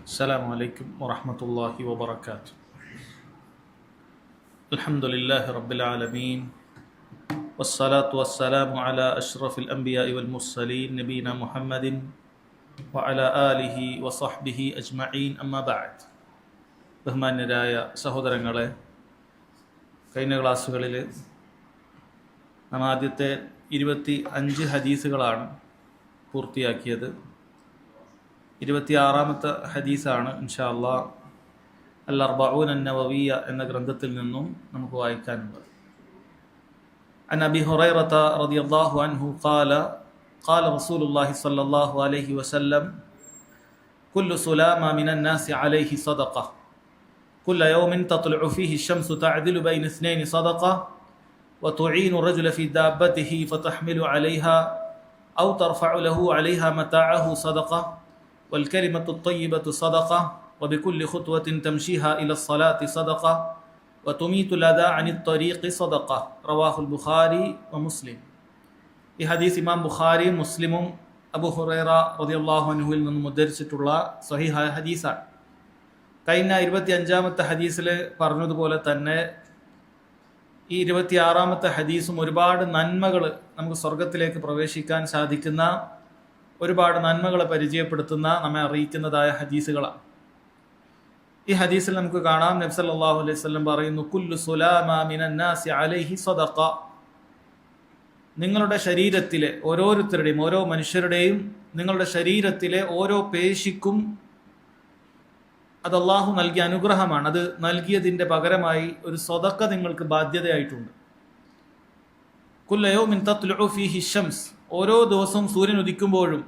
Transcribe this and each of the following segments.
السلام عليكم ورحمة الله وبركاته. الحمد لله رب العالمين والصلاة والسلام على أشرف الأنبياء والمرسلين نبينا محمد وعلى آله وصحبه أجمعين أما بعد. ബഹുമാന്യരായ സഹോദരങ്ങളെ, കഴിഞ്ഞ ക്ലാസ്സുകളിൽ നാം ആദ്യത്തെ 25 ഹദീസുകളാണ് പൂർത്തിയാക്കിയത്. 26ാമത്തെ ഹദീസാണ് ഇൻഷാ അല്ലാഹ് അൽ-അർബഊൻ അൻ-നവവിയ്യ എന്ന ഗ്രന്ഥത്തിൽ നിന്നും നമുക്ക് വായിക്കാനുള്ളത്. അൻ അബി ഹുറൈറത റളിയല്ലാഹു അൻഹു ഖാല റസൂലുള്ളാഹി സ്വല്ലല്ലാഹു അലൈഹി വസല്ലം കുല്ലു സുലാമ മിനൻ നാസി അലൈഹി സദഖ കുല്ല യൗമിൻ തത്ലഉ ഫീഹി അശ്-ശംസു തഅദിലു ബൈന ഇസ്നൈനി സദഖ വതുഈനു റജുല ഫീ ദാബത്തിഹി ഫതഹ്മിലു അലൈഹാ ഔ തർഫഉ ലഹു അലൈഹാ മതാഅഹു സദഖ والكلمة الطيبة صدقة وبكل خطوة تمشيها إلى الصلاة صدقة وتميت الأذى عن الطريق صدقة رواه البخاري ومسلم. ഈ ഹദീസ് ഇമാം ബുഖാരിയും മുസ്ലിമും അബൂ ഹുറൈറ റളിയല്ലാഹു അൻഹുവിൽ നിന്നും ഉദ്ധരിച്ചിട്ടുള്ള സ്വഹീഹായ ഹദീസാണ്. കഴിഞ്ഞ 25ാമത്തെ ഹദീസിൽ പറഞ്ഞതുപോലെ തന്നെ ഈ 26ാമത്തെ ഹദീസും ഒരുപാട് നന്മകൾ, നമുക്ക് സ്വർഗത്തിലേക്ക് പ്രവേശിക്കാൻ സാധിക്കുന്ന ഒരുപാട് നന്മകളെ പരിചയപ്പെടുത്തുന്ന, നമ്മെ അറിയിക്കുന്നതായ ഹദീസുകളാണ്. ഈ ഹദീസിൽ നമുക്ക് കാണാം, നബി സല്ലല്ലാഹു അലൈഹി വസല്ലം പറയുന്നു, കുല്ലു സുലാമ മിനൻ നാസി അലൈഹി സദഖ. നിങ്ങളുടെ ശരീരത്തിലെ ഓരോരുത്തരുടെയും, ഓരോ മനുഷ്യരുടെയും നിങ്ങളുടെ ശരീരത്തിലെ ഓരോ പേശിക്കും അത് അല്ലാഹു നൽകിയ അനുഗ്രഹമാണ്. അത് നൽകിയതിൻ്റെ പകരമായി ഒരു സദഖ നിങ്ങൾക്ക് ബാധ്യതയായിട്ടുണ്ട്. കുല്ല യൗമിൻ തത്ലഉ ഫീഹി അശ്-ശംസ്, ഓരോ ദിവസവും സൂര്യൻ ഉദിക്കുമ്പോഴും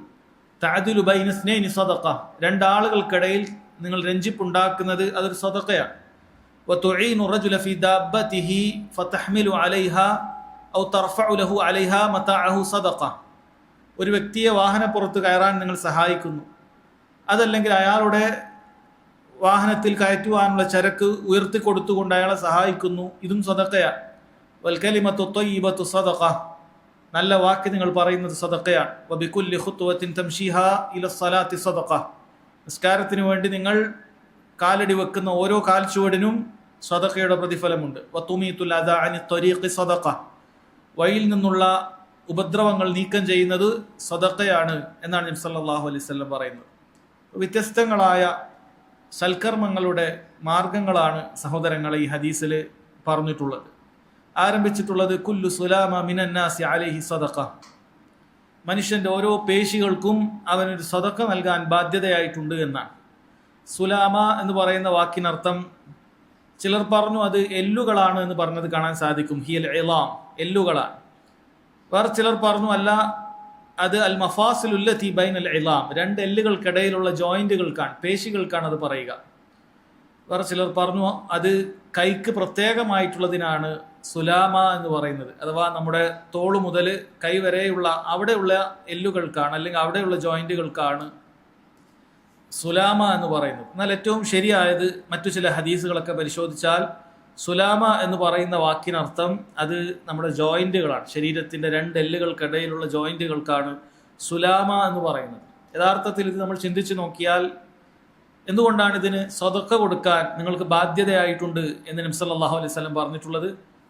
തഅദിലു ബൈന ഇസ്നൈനി സദഖ, രണ്ടാളുകൾക്കിടയിൽ നിങ്ങൾ രഞ്ജിപ്പുണ്ടാക്കുന്നത് അതൊരു സദഖയാണ്. വതുഈനു റജുല ഫീ ദാബത്തിഹി ഫതഹ്മിലു അലൈഹാ ഔ തർഫഉ ലഹു അലൈഹാ മതാഅഹു സദഖ, ഒരു വ്യക്തിയെ വാഹനപ്പുറത്ത് കയറാൻ നിങ്ങൾ സഹായിക്കുന്നു, അതല്ലെങ്കിൽ അയാളുടെ വാഹനത്തിൽ കയറ്റുവാനുള്ള ചരക്ക് ഉയർത്തി കൊടുത്തുകൊണ്ട് അയാളെ സഹായിക്കുന്നു, ഇതും സദഖയാണ്. വൽകലിമത്തു ത്വയ്യിബത്തു സദഖ, നല്ല വാക്ക് നിങ്ങൾ പറയുന്നത് സദഖയാണ്. വബികുല്ലി ഖുത്വത്തിൻ തംശീഹാ ഇലസ്സലാത്തി സദഖ, നിസ്കാരത്തിന് വേണ്ടി നിങ്ങൾ കാലടി വെക്കുന്ന ഓരോ കാൽച്ചുവടിനും സദഖയുടെ പ്രതിഫലമുണ്ട്. വതുമീതുൽ അദാ അനി ത്വരീഖി സദഖ, വഴിയിൽ നിന്നുള്ള ഉപദ്രവങ്ങൾ നീക്കം ചെയ്യുന്നത് സദഖയാണ് എന്നാണ് നബി സല്ലല്ലാഹു അലൈഹി വസല്ലം പറയുന്നത്. വ്യത്യസ്തങ്ങളായ സൽക്കർമ്മങ്ങളുടെ മാർഗങ്ങളാണ് സഹോദരങ്ങളെ ഈ ഹദീസിൽ പറഞ്ഞിട്ടുള്ളത്. ആരംഭിച്ചിട്ടുള്ളത് കുല്ലു സുലാമ മിനൻ നാസി അലൈഹി സദഖ, മനുഷ്യന്റെ ഓരോ പേശികൾക്കും അവനൊരു സദഖ നൽകാൻ ബാധ്യതയായിട്ടുണ്ട് എന്നാണ്. സുലാമ എന്ന് പറയുന്ന വാക്കിനർത്ഥം ചിലർ പറഞ്ഞു അത് എല്ലുകളാണ് എന്ന് പറഞ്ഞത് കാണാൻ സാധിക്കും. ഹിയൽ ഇളാം, എല്ലുകളാണ്. വേറെ ചിലർ പറഞ്ഞു അല്ല, അത് അൽ മഫാസിലുല്ലതി ബൈനൽ ഇളാം, രണ്ട് എല്ലുകൾക്കിടയിലുള്ള ജോയിന്റുകൾക്കാണ്, പേശികൾക്കാണ് അത് പറയുക. വേറെ ചിലർ പറഞ്ഞു അത് കൈക്ക് പ്രത്യേകമായിട്ടുള്ളതിനാണ് സുലാമ എന്ന് പറയുന്നത്, അഥവാ നമ്മുടെ തോള് മുതൽ കൈ വരെയുള്ള അവിടെയുള്ള എല്ലുകൾക്കാണ്, അല്ലെങ്കിൽ അവിടെയുള്ള ജോയിന്റുകൾക്കാണ് സുലാമ എന്ന് പറയുന്നത്. എന്നാൽ ഏറ്റവും ശരിയായത് മറ്റു ചില ഹദീസുകളൊക്കെ പരിശോധിച്ചാൽ സുലാമ എന്ന് പറയുന്ന വാക്കിനർത്ഥം അത് നമ്മുടെ ജോയിന്റുകളാണ്, ശരീരത്തിന്റെ രണ്ട് എല്ലുകൾക്കിടയിലുള്ള ജോയിന്റുകൾക്കാണ് സുലാമ എന്ന് പറയുന്നത്. യഥാർത്ഥത്തിൽ ഇത് നമ്മൾ ചിന്തിച്ചു നോക്കിയാൽ എന്തുകൊണ്ടാണ് ഇതിന് സദഖ കൊടുക്കാൻ നിങ്ങൾക്ക് ബാധ്യതയായിട്ടുണ്ട് എന്ന് നബി സല്ലല്ലാഹു അലൈഹി വസല്ലം പറഞ്ഞിട്ടുള്ളത്?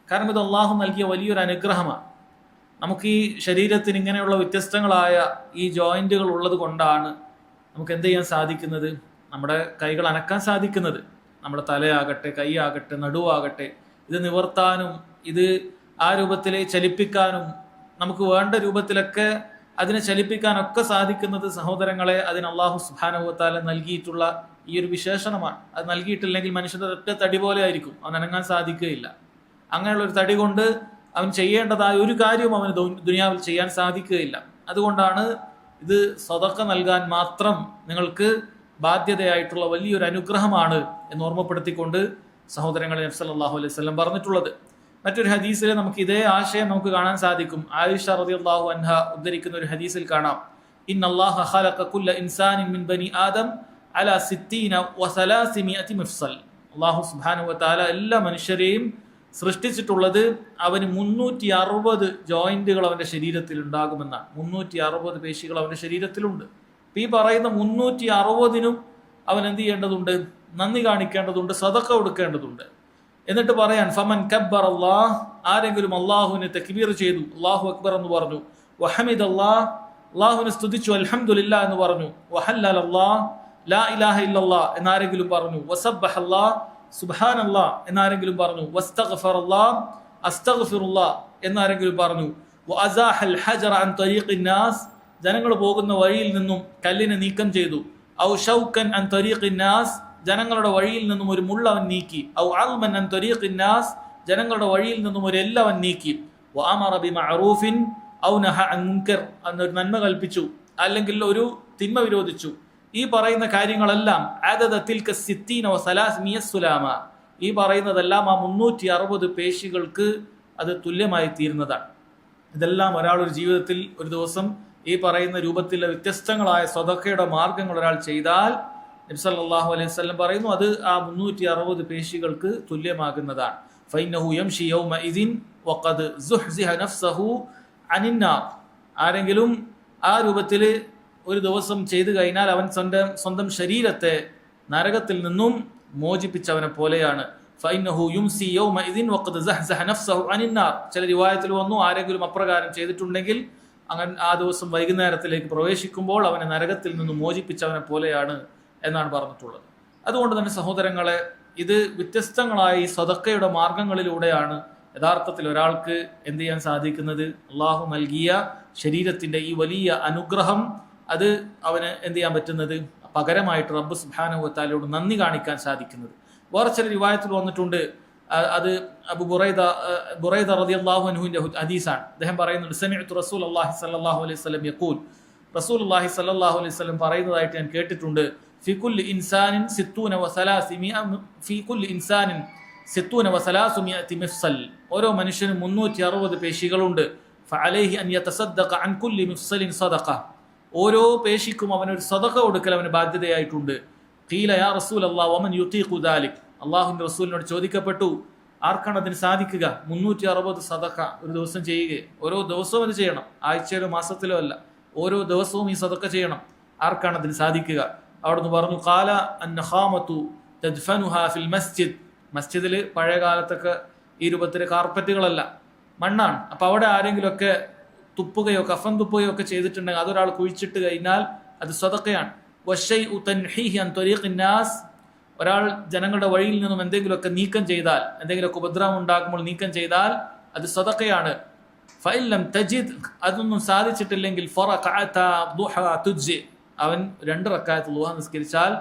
കാരണം ഇത് അള്ളാഹു നൽകിയ വലിയൊരു അനുഗ്രഹമാണ്. നമുക്ക് ഈ ശരീരത്തിന് ഇങ്ങനെയുള്ള വ്യത്യസ്തങ്ങളായ ഈ ജോയിന്റുകൾ ഉള്ളത് കൊണ്ടാണ് നമുക്ക് എന്ത് ചെയ്യാൻ സാധിക്കുന്നത്, നമ്മുടെ കൈകൾ അനക്കാൻ സാധിക്കുന്നത്. നമ്മുടെ തലയാകട്ടെ, കൈയാകട്ടെ, നടുവാകട്ടെ, ഇത് നിവർത്താനും ഇത് ആ രൂപത്തിൽ ചലിപ്പിക്കാനും നമുക്ക് വേണ്ട രൂപത്തിലൊക്കെ അതിനെ ചലിപ്പിക്കാനൊക്കെ സാധിക്കുന്നത് സഹോദരങ്ങളെ അതിന് അല്ലാഹു സുബ്ഹാനഹു വ തആല നൽകിയിട്ടുള്ള ഈ ഒരു വിശേഷണമാണ്. അത് നൽകിയിട്ടില്ലെങ്കിൽ മനുഷ്യന്റെ ഒറ്റ തടി പോലെ ആയിരിക്കും, അവൻ അനങ്ങാൻ സാധിക്കുകയില്ല. അങ്ങനെയുള്ള ഒരു തടി കൊണ്ട് അവൻ ചെയ്യേണ്ടതായ ഒരു കാര്യവും അവന് ദുനിയാവിൽ ചെയ്യാൻ സാധിക്കുകയില്ല. അതുകൊണ്ടാണ് ഇത് സദഖ നൽകാൻ മാത്രം നിങ്ങൾക്ക് ബാധ്യതയായിട്ടുള്ള വലിയൊരു അനുഗ്രഹമാണ് എന്ന് ഓർമ്മപ്പെടുത്തിക്കൊണ്ട് സഹോദരങ്ങളെ നബി സല്ലല്ലാഹു അലൈഹി വസല്ലം പറഞ്ഞിട്ടുള്ളത്. മറ്റൊരു ഹദീസിൽ നമുക്ക് ഇതേ ആശയം നമുക്ക് കാണാൻ സാധിക്കും. ആയിഷ റളിയല്ലാഹു അൻഹ ഉദ്ധരിക്കുന്ന ഒരു ഹദീസിൽ കാണാം, ഇന്നല്ലാഹ ഖലഖ കുല്ല ഇൻസാനിൻ മിൻ ബനി ആദം അലാ 60 വ 300 മഫ്സൽ. അല്ലാഹു സുബ്ഹാനഹു വ തആല എല്ലാ മനുഷ്യരെയും സൃഷ്ടിച്ചിട്ടുള്ളത് അവന് 360 ജോയിന്റുകൾ അവന്റെ ശരീരത്തിൽ ഉണ്ടാകുമെന്നാണ്. 360 പേശികൾ അവന്റെ ശരീരത്തിലുണ്ട്. ഈ പറയുന്ന 360നും അവൻ എന്ത് ചെയ്യേണ്ടതുണ്ട്? നന്ദി കാണിക്കേണ്ടതുണ്ട്, സദഖ കൊടുക്കേണ്ടതുണ്ട്. എന്നിട്ട് പറയാൻ ഫമൻ കബ്ബർ അല്ലാഹ്, ആരെങ്കിലും അള്ളാഹുവിനെ തക്ബീർ ചെയ്തു, അല്ലാഹു അക്ബർ എന്ന് പറഞ്ഞു, വഹമിദ് അല്ലാഹ്, അള്ളാഹുവിനെ സ്തുതിച്ചു, അൽഹംദുലില്ലാ എന്ന് പറഞ്ഞു, വഹല്ലൽ അല്ലാഹ്, ലാ ഇലാഹ ഇല്ലല്ലാഹ് എന്നാരെങ്കിലും പറഞ്ഞു, വസബ്ബഹ അല്ലാഹ്, സുബ്ഹാനല്ലാഹ് എന്നാരെങ്കിലും പറഞ്ഞു, വസ്തഗ്ഫർ അല്ലാഹ്, അസ്തഗ്ഫിറുല്ലാഹ് എന്നാരെങ്കിലും പറഞ്ഞു, വഅസാഹൽ ഹജറ അൻ തരീഖിൻ നാസ്, ജനങ്ങൾ പോകുന്ന വഴിയിൽ നിന്നും കല്ലിനെ നീക്കം ചെയ്തു, ഔ ഷൗക്കൻ അൻ തരീഖിൻ നാസ്, ജനങ്ങളുടെ വഴിയിൽ നിന്നും ഒരു മുള്ളവൻ നീക്കി, ഔ അൽമൻ അൻ തരീഖിൻ നാസ്, ജനങ്ങളുടെ വഴിയിൽ നിന്നും ഒരു എല്ലവൻ നീക്കി, വഅമറ ബിമഅറൂഫിൻ ഔ നഹ അൻ മുൻകർ, എന്നൊരു നന്മ കൽപ്പിച്ചു അല്ലെങ്കിൽ ഒരു തിന്മ വിരോധിച്ചു. ഈ പറയുന്ന കാര്യങ്ങളെല്ലാം അദദ തിൽക സിത്തീന വസലാസ്മിയ സുലാമ, ഈ പറയുന്നതെല്ലാം ആ 360 പേശികൾക്ക് അത് തുല്യമായി തീരുന്നതാണ്. ഇതെല്ലാം ഒരാളൊരു ജീവിതത്തിൽ ഒരു ദിവസം ഈ പറയുന്ന രൂപത്തിലെ വ്യത്യസ്തങ്ങളായ സ്വതക്കയുടെ മാർഗങ്ങൾ ഒരാൾ ചെയ്താൽ നബി സല്ലല്ലാഹു അലൈഹി വസല്ലം പറയുന്നു അത് ആ 360 പേശികൾക്ക് തുല്യമാകുന്നതാണ്. ഫൈനഹു യംശി യൗമഇദിൻ വഖദ് സുഹ്സിഹ നഫ്സഹു അനിന്നാർ, ആരെങ്കിലും ആ രൂപത്തിൽ ഒരു ദിവസം ചെയ്തു കഴിഞ്ഞാൽ അവൻ സ്വന്തം ശരീരത്തെ നരകത്തിൽ നിന്നും മോചിപ്പിച്ചവനെ പോലെയാണ്. ഫൈനഹു യുംസി യൗമഇദിൻ വഖദ് സഹ്സഹ നഫ്സഹു അനിന്നാർ, ചില റിവായത്തിൽ വന്നു ആരെങ്കിലും അപ്രകാരം ചെയ്തിട്ടുണ്ടെങ്കിൽ അങ്ങനെ ആ ദിവസം വൈകുന്നേരത്തിലേക്ക് പ്രവേശിക്കുമ്പോൾ അവനെ നരകത്തിൽ നിന്നും മോചിപ്പിച്ചവനെ പോലെയാണ് എന്നാണ് പറഞ്ഞിട്ടുള്ളത്. അതുകൊണ്ട് തന്നെ സഹോദരങ്ങളെ, ഇത് വ്യത്യസ്തങ്ങളായ ഈ സദഖയുടെ മാർഗങ്ങളിലൂടെയാണ് യഥാർത്ഥത്തിൽ ഒരാൾക്ക് എന്ത് ചെയ്യാൻ സാധിക്കുന്നത്? അള്ളാഹു നൽകിയ ശരീരത്തിന്റെ ഈ വലിയ അനുഗ്രഹം അത് അവന് എന്ത് ചെയ്യാൻ പറ്റുന്നത്? പകരമായിട്ട് റബ്ബ് സുബ്ഹാനഹു വ തആലയോട് നന്ദി കാണിക്കാൻ സാധിക്കുന്നത്. വേറെ ചില റിവായത്തിൽ വന്നിട്ടുണ്ട്, അത് അബു ബുറൈദ റളിയല്ലാഹു അൻഹുവിന്റെ ഹദീസാണ്. അദ്ദേഹം പറയുന്നുണ്ട്, സമിഅ്തു റസൂലുള്ളാഹി സ്വല്ലല്ലാഹു അലൈഹി വസല്ലം യഖൂൽ, റസൂലുള്ളാഹി സ്വല്ലല്ലാഹു അലൈഹി വസല്ലം പറയുന്നതായിട്ട് ഞാൻ കേട്ടിട്ടുണ്ട്, ഫി കുല്ലി ഇൻസാനിൻ 60 വ 300 മിഫ്സൽ, ഓരോ മനുഷ്യനും 360 പേശികളുണ്ട്. ഫഅലൈഹി അൻ യതസദ്ദഖ അൻ കുല്ലി മിഫ്സലിൻ സദഖ, ഓരോ പേശിക്കും അവനൊരു സദഖ കൊടുക്കൽ അവന് ബാധ്യതയായിട്ടുണ്ട്. ഖീല യാ റസൂലല്ലാഹ് വമൻ യുതീഖു ദാലിക്, അല്ലാഹുവിന്റെ റസൂലിനോട് ചോദിക്കപ്പെട്ടു, ആർക്കാണ് അതിന് സാധിക്കുക? 360 സദഖ ഒരു ദിവസം ചെയ്യുക, ഓരോ ദിവസവും അത് ചെയ്യണം, ആഴ്ചയിലോ മാസത്തിലോ അല്ല, ഓരോ ദിവസവും ഈ സദഖ ചെയ്യണം. ആർക്കാണ് അതിന് സാധിക്കുക? അവിടുന്ന് പറഞ്ഞു, ഖാല അന്നഖാമതു തദ്ഫനുഹാ ഫിൽ മസ്ജിദ്, മസ്ജിദിൽ പഴയ കാലത്തൊക്കെ ഈ രൂപത്തിൽ കാർപ്പറ്റുകളല്ല, മണ്ണാണ്. അപ്പൊ അവിടെ ആരെങ്കിലുമൊക്കെ തുപ്പുകയോ കഫൻ തുപ്പുകയോ ഒക്കെ ചെയ്തിട്ടുണ്ടെങ്കിൽ അതൊരാൾ കുഴിച്ചിട്ട് കഴിഞ്ഞാൽ അത് സദഖയാണ്. വശൈഉ തൻഹീഹി അൻ ത്വരീഖിൻ നാസ്, ഒരാൾ ജനങ്ങളുടെ വഴിയിൽ നിന്നും എന്തെങ്കിലുമൊക്കെ നീക്കം ചെയ്താൽ, എന്തെങ്കിലുമൊക്കെ ഉപദ്രവം ഉണ്ടാകുമ്പോൾ നീക്കം ചെയ്താൽ അത് സദഖയാണ്. ഫഇല്ലം തജിദ്, അതൊന്നും സാധിച്ചിട്ടില്ലെങ്കിൽ ഫറകഅത ദുഹ തുജ്സി, അവൻ 2 റക്അത്ത് ദുഹ നിസ്കരിച്ചാൽ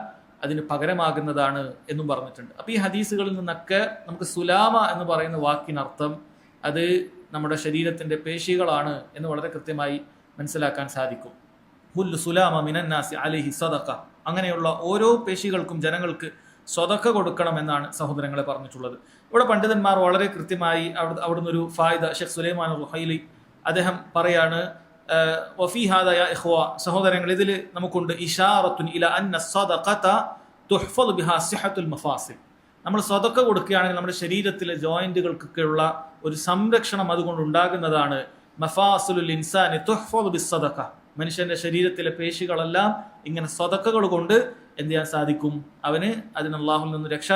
അതിന് പകരമാകുന്നതാണ് എന്നും പറഞ്ഞിട്ടുണ്ട്. അപ്പൊ ഈ ഹദീസുകളിൽ നിന്നൊക്കെ നമുക്ക് സുലാമ എന്ന് പറയുന്ന വാക്കിനർത്ഥം അത് നമ്മുടെ ശരീരത്തിന്റെ പേശികളാണ് എന്ന് വളരെ കൃത്യമായി മനസ്സിലാക്കാൻ സാധിക്കും. കുല്ലു സുലാമ മിനൻ നാസി അലൈഹി സദഖ, അങ്ങനെയുള്ള ഓരോ പേശികൾക്കും ജനങ്ങൾക്ക് സദഖ കൊടുക്കണം എന്നാണ് സഹോദരങ്ങളെ പറഞ്ഞിട്ടുള്ളത്. ഇവിടെ പണ്ഡിതന്മാർ വളരെ കൃത്യമായി അവിടുന്ന് ഒരു ഫായിദ ഷെയ്ഖ് സുലൈമാൻ റുഹൈലി അദ്ദേഹം പറയാണ്, വഫീ ഹാദാ യാ ഇഖ്വാ, സഹോദരങ്ങൾ, ഇതിൽ നമുക്കുണ്ട് ഇശാറത്തുൻ ഇല അന്ന സദഖത തുഹ്ഫദു ബിഹാ സിഹത്തുൽ മഫാസിൽ, നമ്മൾ സദഖ കൊടുക്കുകയാണെങ്കിൽ നമ്മുടെ ശരീരത്തിലെ ജോയിന്റുകൾക്കൊക്കെയുള്ള ഒരു സംരക്ഷണം അതുകൊണ്ട് ഉണ്ടാകുന്നതാണ്. മഫാസിലുൽ ഇൻസാനി തുഹ്ഫദു ബിസ്സദഖ, മനുഷ്യന്റെ ശരീരത്തിലെ പേശികളെല്ലാം ഇങ്ങനെ സദഖകൾ കൊണ്ട് എന്ത് ചെയ്യാൻ സാധിക്കും? അവന് അതിന് അല്ലാഹുവിൽ നിന്ന് രക്ഷ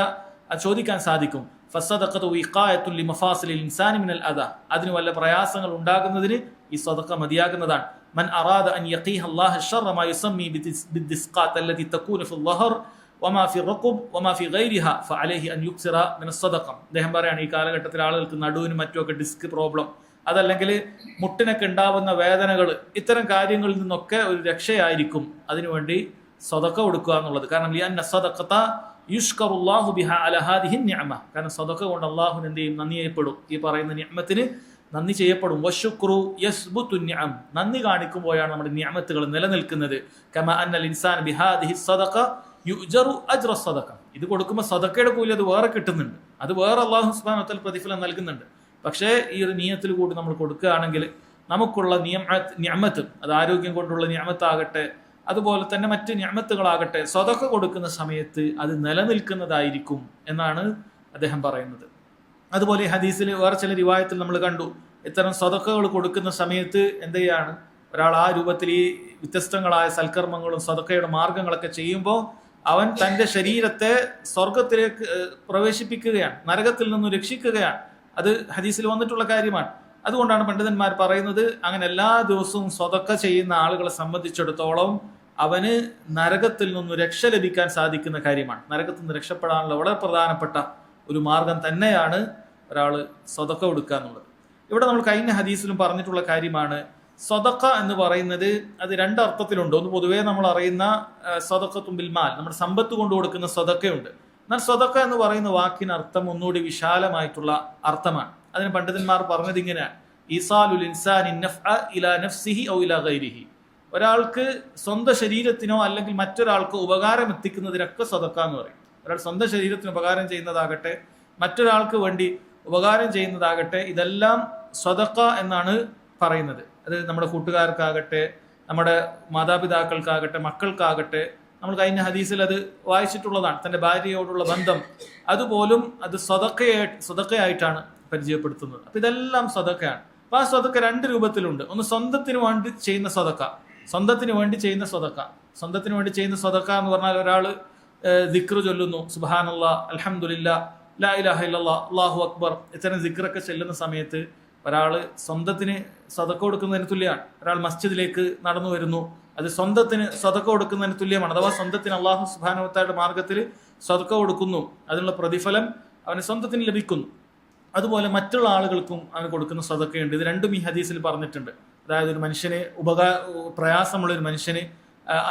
ചോദിക്കാൻ സാധിക്കും. ഫസ്സദഖതു വിഖായത്തുൻ ലിമഫാസിലിൽ ഇൻസാനി മിനൽ അദാ, അതിന് വല്ല പ്രയാസങ്ങൾ ഉണ്ടാകുന്നതിന് ഈ സദഖ മതിയാകുന്നതാണ്. മൻ അറാദ അൻ യഖീഹ അല്ലാഹു ശർറ മാ യുസമ്മി ബിദ്ദിസ്ഖാത്ത് അല്ലതി തകൂനു ഫിൽ ളഹർ വമാ ഫി റഖബ് വമാ ഫി ഗൈരിഹാ ഫഅലൈഹി അൻ യുക്സിറ മിനസ് സദഖ. അദ്ദേഹം പറയാണ്, ഈ കാലഘട്ടത്തിൽ ആളുകൾക്ക് നടുവിനും മറ്റുമൊക്കെ ഡിസ്ക് പ്രോബ്ലം, അതല്ലെങ്കിൽ മുട്ടിനൊക്കെ ഉണ്ടാവുന്ന വേദനകൾ, ഇത്തരം കാര്യങ്ങളിൽ നിന്നൊക്കെ ഒരു രക്ഷയായിരിക്കും അതിനുവേണ്ടി സദഖ കൊടുക്കുക എന്നുള്ളത്. കാരണം ലിഅന്ന സദഖത യുഷ്കറുല്ലാഹു ബിഹാ അലാ ഹാദിഹി നിഅമ, കാരണം സദഖ കൊണ്ട് അല്ലാഹുവിന് എന്ത് ചെയ്യും? നന്ദി ചെയ്യപ്പെടും, ഈ പറയുന്ന നിഅമത്തിന് നന്ദി ചെയ്യപ്പെടും. വശുക്രു യസ്ബുതു നിഅം, നന്ദി കാണിക്കുമ്പോഴാണ് നമ്മുടെ നിഅമത്തുകൾ നിലനിൽക്കുന്നത്. കമാ അന്നൽ ഇൻസാൻ ബിഹാദിഹി സദഖ യുജറു അജ്റ സദഖ, ഇത് കൊടുക്കുമ്പോൾ സദഖയുടെ കൂലി അത് വേറെ കിട്ടുന്നുണ്ട്, അത് വേറെ അല്ലാഹു സുബ്ഹാനഹു വ തആല പ്രതിഫലം നൽകുന്നുണ്ട്. പക്ഷേ ഈ ഒരു നിയത്തിൽ കൂടി നമ്മൾ കൊടുക്കുകയാണെങ്കിൽ നമുക്കുള്ള നിഅമത്ത്, അത് ആരോഗ്യം കൊണ്ടുള്ള നിഅമത്താകട്ടെ, അതുപോലെ തന്നെ മറ്റ് നിഅമത്തുകളാകട്ടെ, സദഖ കൊടുക്കുന്ന സമയത്ത് അത് നിലനിൽക്കുന്നതായിരിക്കും എന്നാണ് അദ്ദേഹം പറയുന്നത്. അതുപോലെ ഹദീസിൽ വേറെ ചില റിവായത്തിൽ നമ്മൾ കണ്ടു, ഇത്തരം സദഖകൾ കൊടുക്കുന്ന സമയത്ത് എന്ത് ചെയ്യാണ്? ഒരാൾ ആ രൂപത്തിൽ ഈ വ്യത്യസ്തങ്ങളായ സൽക്കർമ്മങ്ങളും സദഖയുടെ മാർഗങ്ങളൊക്കെ ചെയ്യുമ്പോൾ അവൻ തൻ്റെ ശരീരത്തെ സ്വർഗത്തിലേക്ക് പ്രവേശിപ്പിക്കുകയാണ്, നരകത്തിൽ നിന്ന് രക്ഷിക്കുകയാണ്. അത് ഹദീസിൽ വന്നിട്ടുള്ള കാര്യമാണ്. അതുകൊണ്ടാണ് പണ്ഡിതന്മാർ പറയുന്നത്, അങ്ങനെ എല്ലാ ദിവസവും സ്വതക്ക ചെയ്യുന്ന ആളുകളെ സംബന്ധിച്ചിടത്തോളം അവന് നരകത്തിൽ നിന്ന് രക്ഷ ലഭിക്കാൻ സാധിക്കുന്ന കാര്യമാണ്. നരകത്തിൽ നിന്ന് രക്ഷപ്പെടാനുള്ള വളരെ പ്രധാനപ്പെട്ട ഒരു മാർഗം തന്നെയാണ് ഒരാൾ സ്വതക്ക കൊടുക്കുക എന്നുള്ളത്. ഇവിടെ നമ്മൾ കഴിഞ്ഞ ഹദീസിലും പറഞ്ഞിട്ടുള്ള കാര്യമാണ്. സ്വതക്ക എന്ന് പറയുന്നത് അത് രണ്ടർത്ഥത്തിലുണ്ട്. ഒന്ന് പൊതുവേ നമ്മൾ അറിയുന്ന സ്വതക്കത്തും ബിൽമാൽ, നമ്മുടെ സമ്പത്ത് കൊണ്ട് കൊടുക്കുന്ന സ്വതക്കയുണ്ട്. എന്നാൽ സ്വതക്ക എന്ന് പറയുന്ന വാക്കിന് അർത്ഥം ഒന്നുകൂടി വിശാലമായിട്ടുള്ള അർത്ഥമാണ്. അതിന് പണ്ഡിതന്മാർ പറഞ്ഞത് ഇങ്ങനെയാണ്: ഈസാലുൽ ഇൻസാനി നഫ്അ ഇലാ നഫ്സിഹി ഔ ഇലാ ഗൈരിഹി. ഒരാൾക്ക് സ്വന്തം ശരീരത്തിനോ അല്ലെങ്കിൽ മറ്റൊരാൾക്ക് ഉപകാരം എത്തിക്കുന്നതിനൊക്കെ സ്വതക്ക എന്ന് പറയും. ഒരാൾ സ്വന്തം ശരീരത്തിന് ഉപകാരം ചെയ്യുന്നതാകട്ടെ, മറ്റൊരാൾക്ക് വേണ്ടി ഉപകാരം ചെയ്യുന്നതാകട്ടെ, ഇതെല്ലാം സ്വതക്ക എന്നാണ് പറയുന്നത്. അത് നമ്മുടെ കൂട്ടുകാർക്കാകട്ടെ, നമ്മുടെ മാതാപിതാക്കൾക്കാകട്ടെ, മക്കൾക്കാകട്ടെ. നമ്മൾ കഴിഞ്ഞ ഹദീസിൽ അത് വായിച്ചിട്ടുള്ളതാണ്. തൻ്റെ ഭാര്യയോടുള്ള ബന്ധം അതുപോലും അത് സ്വതക്കയായിട്ടാണ് പരിചയപ്പെടുത്തുന്നത്. അപ്പൊ ഇതെല്ലാം സ്വതക്കയാണ്. അപ്പൊ ആ സ്വതക്ക രണ്ട് രൂപത്തിലുണ്ട്. ഒന്ന് സ്വന്തത്തിന് വേണ്ടി ചെയ്യുന്ന സ്വതക്ക, സ്വന്തത്തിന് വേണ്ടി ചെയ്യുന്ന സ്വതക്ക. സ്വന്തത്തിന് വേണ്ടി ചെയ്യുന്ന സ്വതക്ക എന്ന് പറഞ്ഞാൽ ഒരാള് ദിക്റ് ചൊല്ലുന്നു, സുബ്ഹാനല്ലാഹ്, അൽഹംദുലില്ലാഹ്, ലാ ഇലാഹ ഇല്ലല്ലാഹ്, അല്ലാഹു അക്ബർ, ഇത്തരം ദിക്റൊക്കെ ചെല്ലുന്ന സമയത്ത് ഒരാള് സ്വന്തത്തിന് സ്വതക്ക കൊടുക്കുന്നതിന് തുല്യമാണ്. ഒരാൾ മസ്ജിദിലേക്ക് നടന്നു വരുന്നു, അത് സ്വന്തത്തിന് സ്വതക്ക കൊടുക്കുന്നതിന് തുല്യമാണ്. അഥവാ സ്വന്തത്തിന് അല്ലാഹു സുബ്ഹാനഹു വ തആലയുടെ മാർഗത്തിൽ സ്വതക്ക കൊടുക്കുന്നു, അതിനുള്ള പ്രതിഫലം അവന് സ്വന്തത്തിന് ലഭിക്കുന്നു. അതുപോലെ മറ്റുള്ള ആളുകൾക്കും അവന് കൊടുക്കുന്ന സ്വതക്കയുണ്ട്. ഇത് രണ്ടും ഈ ഹദീസിൽ പറഞ്ഞിട്ടുണ്ട്. അതായത് ഒരു മനുഷ്യന് പ്രയാസമുള്ള ഒരു മനുഷ്യന്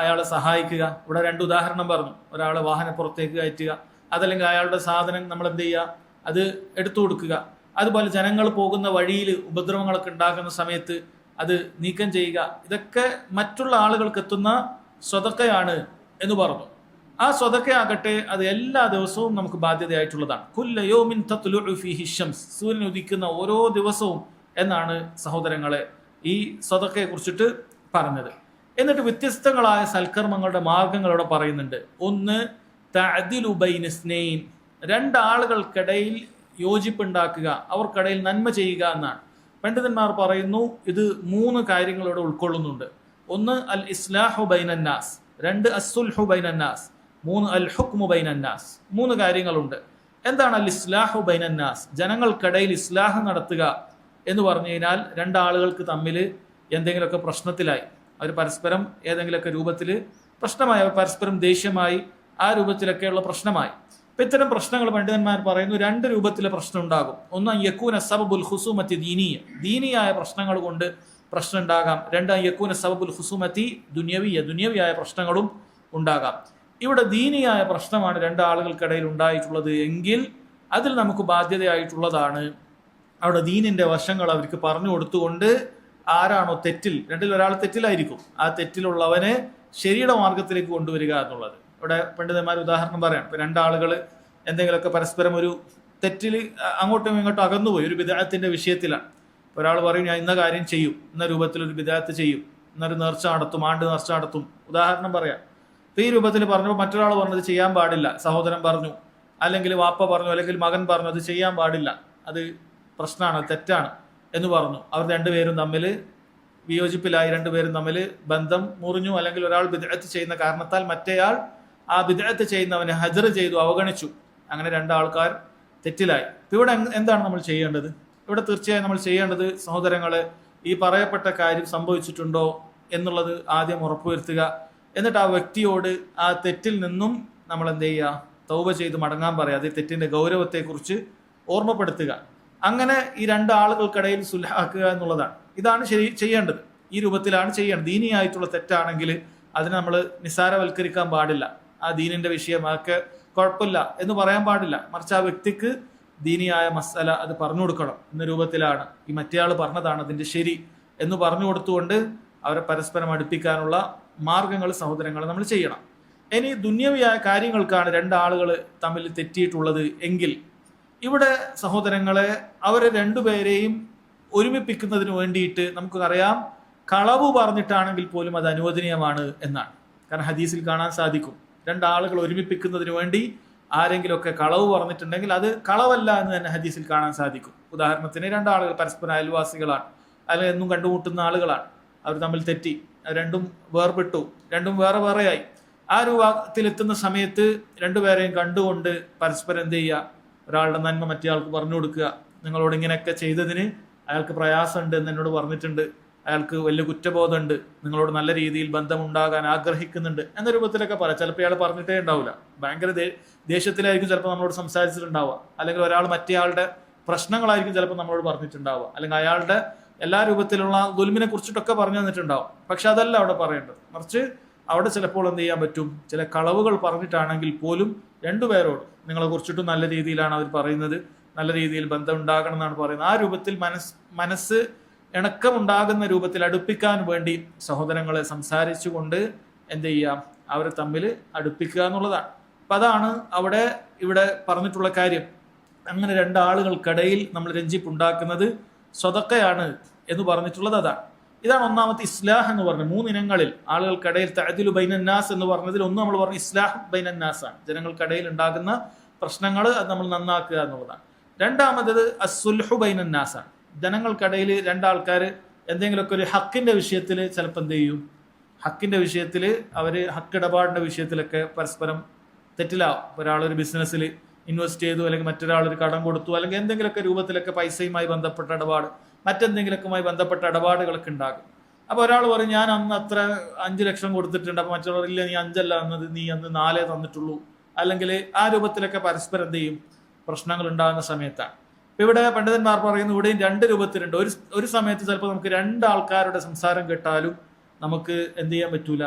അയാളെ സഹായിക്കുക. ഇവിടെ രണ്ട് ഉദാഹരണം പറഞ്ഞു. ഒരാളെ വാഹനപ്പുറത്തേക്ക് കയറ്റുക, അതല്ലെങ്കിൽ അയാളുടെ സാധനം നമ്മൾ എന്ത് ചെയ്യുക, അത് എടുത്തു കൊടുക്കുക. അതുപോലെ ജനങ്ങൾ പോകുന്ന വഴിയിൽ ഉപദ്രവങ്ങളൊക്കെ ഉണ്ടാകുന്ന സമയത്ത് അത് നീക്കം ചെയ്യുക. ഇതൊക്കെ മറ്റുള്ള ആളുകൾക്ക് എത്തുന്ന സ്വതക്കയാണ് എന്ന് പറഞ്ഞു. ആ സ്വതക്കയാകട്ടെ അത് എല്ലാ ദിവസവും നമുക്ക് ബാധ്യതയായിട്ടുള്ളതാണ്. കുല്ല യൗമിൻ തത്ലുഉ ഫീഹി ശംസ്, സൂര്യൻ ഉദിക്കുന്ന ഓരോ ദിവസവും എന്നാണ് സഹോദരങ്ങളെ ഈ സ്വതക്കയെ കുറിച്ചിട്ട് പറഞ്ഞത്. എന്നിട്ട് വ്യത്യസ്തങ്ങളായ സൽക്കർമ്മങ്ങളുടെ മാർഗങ്ങളോടെ പറയുന്നുണ്ട്. ഒന്ന് തഅദിലു ബൈന ഇസ്നൈൻ, രണ്ടാളുകൾക്കിടയിൽ യോജിപ്പുണ്ടാക്കുക, അവർക്കിടയിൽ നന്മ ചെയ്യുക എന്നാണ്. പണ്ഡിതന്മാർ പറയുന്നു ഇത് മൂന്ന് കാര്യങ്ങളോട് ഉൾക്കൊള്ളുന്നുണ്ട്. ഒന്ന് അൽ ഇസ്ലാഹു ബൈനന്നാസ്, രണ്ട് അസ്സുൽഹു ബൈനന്നാസ്, മൂന്ന് അൽ ഹുക്മു ബൈനന്നാസ്. മൂന്ന് കാര്യങ്ങളുണ്ട്. എന്താണ് അൽ ഇസ്ലാഹു ബൈനന്നാസ്? ജനങ്ങൾക്കിടയിൽ ഇസ്ലാഹ് നടത്തുക എന്ന് പറഞ്ഞു കഴിഞ്ഞാൽ രണ്ടാളുകൾക്ക് തമ്മിൽ എന്തെങ്കിലുമൊക്കെ പ്രശ്നത്തിലായി, അവർ പരസ്പരം ഏതെങ്കിലുമൊക്കെ രൂപത്തിൽ പ്രശ്നമായി, പരസ്പരം ദേഷ്യമായി, ആ രൂപത്തിലൊക്കെയുള്ള പ്രശ്നമായി. അപ്പൊ ഇത്തരം പ്രശ്നങ്ങൾ പണ്ഡിതന്മാർ പറയുന്നു രണ്ട് രൂപത്തിലെ പ്രശ്നം ഉണ്ടാകും. ഒന്ന് യക്കൂന സബബുൽ ഖുസൂമത്തി ദീനിയ, ദീനിയായ പ്രശ്നങ്ങൾ കൊണ്ട് പ്രശ്നം ഉണ്ടാകാം. രണ്ട് യക്കൂന സബബുൽ ഖുസൂമത്തി ദുനിയവിയ, ദുനിയവിയായ പ്രശ്നങ്ങളും ഉണ്ടാകാം. ഇവിടെ ദീനിയായ പ്രശ്നമാണ് രണ്ടാളുകൾക്കിടയിൽ ഉണ്ടായിട്ടുള്ളത് എങ്കിൽ അതിൽ നമുക്ക് ബാധ്യതയായിട്ടുള്ളതാണ് അവിടെ ദീനിന്റെ വശങ്ങൾ അവർക്ക് പറഞ്ഞു കൊടുത്തുകൊണ്ട് ആരാണോ തെറ്റിൽ, രണ്ടിൽ ഒരാൾ തെറ്റിലായിരിക്കും, ആ തെറ്റിലുള്ളവനെ ശരിയുടെ മാർഗത്തിലേക്ക് കൊണ്ടുവരിക എന്നുള്ളത്. ഇവിടെ പണ്ഡിതന്മാർ ഉദാഹരണം പറയാണ്. ഇപ്പൊ രണ്ടാളുകൾ എന്തെങ്കിലുമൊക്കെ പരസ്പരം ഒരു തെറ്റിൽ അങ്ങോട്ടും ഇങ്ങോട്ടും അകന്നുപോയി ഒരു ബിദ്അത്തിന്റെ വിഷയത്തിലാണ്. ഒരാൾ പറയും ഞാൻ ഇന്ന കാര്യം ചെയ്യും, ഇന്ന രൂപത്തിൽ ഒരു ബിദ്അത്ത് ചെയ്യും, ഇന്നൊരു നേർച്ച നടത്തും, ആണ്ട് നേർച്ച നടത്തും, ഉദാഹരണം പറയാം. അപ്പൊ ഈ രൂപത്തിൽ പറഞ്ഞപ്പോൾ മറ്റൊരാൾ പറഞ്ഞത് ചെയ്യാൻ പാടില്ല, സഹോദരൻ പറഞ്ഞു, അല്ലെങ്കിൽ വാപ്പ പറഞ്ഞു, അല്ലെങ്കിൽ മകൻ പറഞ്ഞു അത് ചെയ്യാൻ പാടില്ല, അത് പ്രശ്നമാണ്, തെറ്റാണ് എന്ന് പറഞ്ഞു. അവർ രണ്ടുപേരും തമ്മിൽ വിയോജിപ്പിലായി, രണ്ടുപേരും തമ്മിൽ ബന്ധം മുറിഞ്ഞു. അല്ലെങ്കിൽ ഒരാൾ ബിദ്അത്ത് ചെയ്യുന്ന കാരണത്താൽ മറ്റേയാൾ ആ ബിദ്അത്ത് ചെയ്യുന്നവനെ ഹജർ ചെയ്തു, അവഗണിച്ചു. അങ്ങനെ രണ്ടാൾക്കാർ തെറ്റിലായി. ഇവിടെ എന്താണ് നമ്മൾ ചെയ്യേണ്ടത്? ഇവിടെ തീർച്ചയായും നമ്മൾ ചെയ്യേണ്ടത് സഹോദരങ്ങളെ ഈ പറയപ്പെട്ട കാര്യം സംഭവിച്ചിട്ടുണ്ടോ എന്നുള്ളത് ആദ്യം ഉറപ്പുവരുത്തുക. എന്നിട്ട് ആ വ്യക്തിയോട് ആ തെറ്റിൽ നിന്നും നമ്മൾ എന്ത് ചെയ്യുക, തൗബ ചെയ്ത് മടങ്ങാൻ പറയുക, അത് തെറ്റിന്റെ ഗൗരവത്തെക്കുറിച്ച് ഓർമ്മപ്പെടുത്തുക. അങ്ങനെ ഈ രണ്ടാളുകൾക്കിടയിൽ സുൽഹാക്കുക എന്നുള്ളതാണ്. ഇതാണ് ചെയ്യേണ്ടത്. ഈ രൂപത്തിലാണ് ചെയ്യേണ്ടത്. ദീനിയായിട്ടുള്ള തെറ്റാണെങ്കിൽ അതിനെ നമ്മൾ നിസ്സാരവൽക്കരിക്കാൻ പാടില്ല. ആ ദീനിന്റെ വിഷയം അതൊക്കെ കുഴപ്പമില്ല എന്ന് പറയാൻ പാടില്ല. മറിച്ച് ആ വ്യക്തിക്ക് ദീനിയായ മസല അത് പറഞ്ഞു കൊടുക്കണം. എന്ന രൂപത്തിലാണ് ഈ മറ്റേയാൾ പറഞ്ഞതാണ് അതിന്റെ ശരി എന്ന് പറഞ്ഞു കൊടുത്തുകൊണ്ട് അവരെ പരസ്പരം അടുപ്പിക്കാനുള്ള മാർഗങ്ങൾ സഹോദരങ്ങൾ നമ്മൾ ചെയ്യണം. ഇനി ദുന്യവിയായ കാര്യങ്ങൾക്കാണ് രണ്ടാളുകൾ തമ്മിൽ തെറ്റിയിട്ടുള്ളത് എങ്കിൽ ഇവിടെ സഹോദരങ്ങളെ അവരെ രണ്ടുപേരെയും ഒരുമിപ്പിക്കുന്നതിന് വേണ്ടിയിട്ട് നമുക്കറിയാം കളവ് പറഞ്ഞിട്ടാണെങ്കിൽ പോലും അത് അനുവദനീയമാണ് എന്നാണ്. കാരണം ഹദീസിൽ കാണാൻ സാധിക്കും രണ്ടാളുകൾ ഒരുമിപ്പിക്കുന്നതിന് വേണ്ടി ആരെങ്കിലുമൊക്കെ കളവ് പറഞ്ഞിട്ടുണ്ടെങ്കിൽ അത് കളവല്ല എന്ന് തന്നെ ഹദീസിൽ കാണാൻ സാധിക്കും. ഉദാഹരണത്തിന് രണ്ടാളുകൾ പരസ്പരം അയൽവാസികളാണ്, അല്ലെങ്കിൽ എന്നും കണ്ടുമുട്ടുന്ന ആളുകളാണ്, അവർ തമ്മിൽ തെറ്റി, രണ്ടും വേർപെട്ടു, രണ്ടും വേറെ വേറെയായി. ആ രൂപത്തിലെത്തുന്ന സമയത്ത് രണ്ടുപേരെയും കണ്ടുകൊണ്ട് പരസ്പരം എന്ത് ചെയ്യുക, ഒരാളുടെ നന്മ മറ്റേ ആൾക്ക് പറഞ്ഞു കൊടുക്കുക. നിങ്ങളോട് ഇങ്ങനെയൊക്കെ ചെയ്തതിന് അയാൾക്ക് പ്രയാസമുണ്ട് എന്ന് എന്നോട് പറഞ്ഞിട്ടുണ്ട്, അയാൾക്ക് വലിയ കുറ്റബോധമുണ്ട്, നിങ്ങളോട് നല്ല രീതിയിൽ ബന്ധമുണ്ടാകാൻ ആഗ്രഹിക്കുന്നുണ്ട് എന്ന രൂപത്തിലൊക്കെ പറയാം. ചിലപ്പോൾ അയാൾ പറഞ്ഞിട്ടേ ഉണ്ടാവില്ല, ഭയങ്കര ദേഷ്യത്തിലായിരിക്കും ചിലപ്പോൾ നമ്മളോട് സംസാരിച്ചിട്ടുണ്ടാവുക, അല്ലെങ്കിൽ ഒരാൾ മറ്റേ ആളുടെ പ്രശ്നങ്ങളായിരിക്കും ചിലപ്പോൾ നമ്മളോട് പറഞ്ഞിട്ടുണ്ടാവുക, അല്ലെങ്കിൽ അയാളുടെ എല്ലാ രൂപത്തിലുള്ള ദുൽമിനെ കുറിച്ചിട്ടൊക്കെ പറഞ്ഞു തന്നിട്ടുണ്ടാവും. പക്ഷെ അതല്ല അവിടെ പറയേണ്ടത്. മറിച്ച് അവിടെ ചിലപ്പോൾ എന്ത് ചെയ്യാൻ പറ്റും, ചില കളവുകൾ പറഞ്ഞിട്ടാണെങ്കിൽ പോലും രണ്ടുപേരോട് നിങ്ങളെ കുറിച്ചിട്ടും നല്ല രീതിയിലാണ് അവർ പറയുന്നത്, നല്ല രീതിയിൽ ബന്ധം ഉണ്ടാകണം എന്നാണ് പറയുന്നത്. ആ രൂപത്തിൽ മനസ്സ് ഇണക്കമുണ്ടാകുന്ന രൂപത്തിൽ അടുപ്പിക്കാൻ വേണ്ടി സഹോദരങ്ങളെ സംസാരിച്ചുകൊണ്ട് എന്ത് ചെയ്യാം, അവരെ തമ്മിൽ അടുപ്പിക്കുക എന്നുള്ളതാണ്. അപ്പൊ അതാണ് ഇവിടെ പറഞ്ഞിട്ടുള്ള കാര്യം. അങ്ങനെ രണ്ടാളുകൾക്കിടയിൽ നമ്മൾ രഞ്ജിപ്പുണ്ടാക്കുന്നത് സ്വതക്കയാണ് എന്ന് പറഞ്ഞിട്ടുള്ളത് അതാണ്. ഇതാണ് ഒന്നാമത്തെ ഇസ്ലാഹ് എന്ന് പറഞ്ഞത്. 3 ഇനങ്ങളിൽ ആളുകൾക്കിടയിൽ തഅദിലു ബൈനന്നാസ് എന്ന് പറഞ്ഞതിൽ ഒന്ന് നമ്മൾ പറഞ്ഞു ഇസ്ലാഹ് ബൈനന്നാസ് ആണ്. ജനങ്ങൾക്കിടയിൽ ഉണ്ടാകുന്ന പ്രശ്നങ്ങൾ അത് നമ്മൾ നന്നാക്കുക എന്നുള്ളതാണ്. രണ്ടാമത് അസ്സുൽഹു ബൈനന്നാസ് ആണ്. ജനങ്ങൾക്കിടയിൽ രണ്ടാൾക്കാർ എന്തെങ്കിലുമൊക്കെ ഒരു ഹക്കിന്റെ വിഷയത്തിൽ ചിലപ്പോൾ എന്ത് ചെയ്യും, ഹക്കിന്റെ വിഷയത്തിൽ അവര് ഹക്കിടപാടിന്റെ വിഷയത്തിലൊക്കെ പരസ്പരം തെറ്റിലാവും. ഒരാളൊരു ബിസിനസ്സിൽ ഇൻവെസ്റ്റ് ചെയ്തു, അല്ലെങ്കിൽ മറ്റൊരാളൊരു കടം കൊടുത്തു, അല്ലെങ്കിൽ എന്തെങ്കിലുമൊക്കെ രൂപത്തിലൊക്കെ പൈസയുമായി ബന്ധപ്പെട്ട ഇടപാട്, മറ്റെന്തെങ്കിലുമൊക്കെയുമായി ബന്ധപ്പെട്ട ഇടപാടുകളൊക്കെ ഉണ്ടാകും. അപ്പൊ ഒരാൾ പറയും ഞാൻ അന്ന് അത്ര 5 ലക്ഷം കൊടുത്തിട്ടുണ്ട്, അപ്പൊ മറ്റുള്ളവർ ഇല്ല നീ 5 അല്ല തന്നത്, നീ അന്ന് 4 തന്നിട്ടുള്ളൂ, അല്ലെങ്കിൽ ആ രൂപത്തിലൊക്കെ പരസ്പരം എന്ത് ചെയ്യും, പ്രശ്നങ്ങൾ ഉണ്ടാകുന്ന സമയത്താണ്. ഇപ്പൊ ഇവിടെ പണ്ഡിതന്മാർ പറയുന്നു ഇവിടെയും 2 രൂപത്തിലുണ്ട്. ഒരു സമയത്ത് ചിലപ്പോൾ നമുക്ക് 2 ആൾക്കാരുടെ സംസാരം കേട്ടാലും നമുക്ക് എന്ത് ചെയ്യാൻ പറ്റൂല,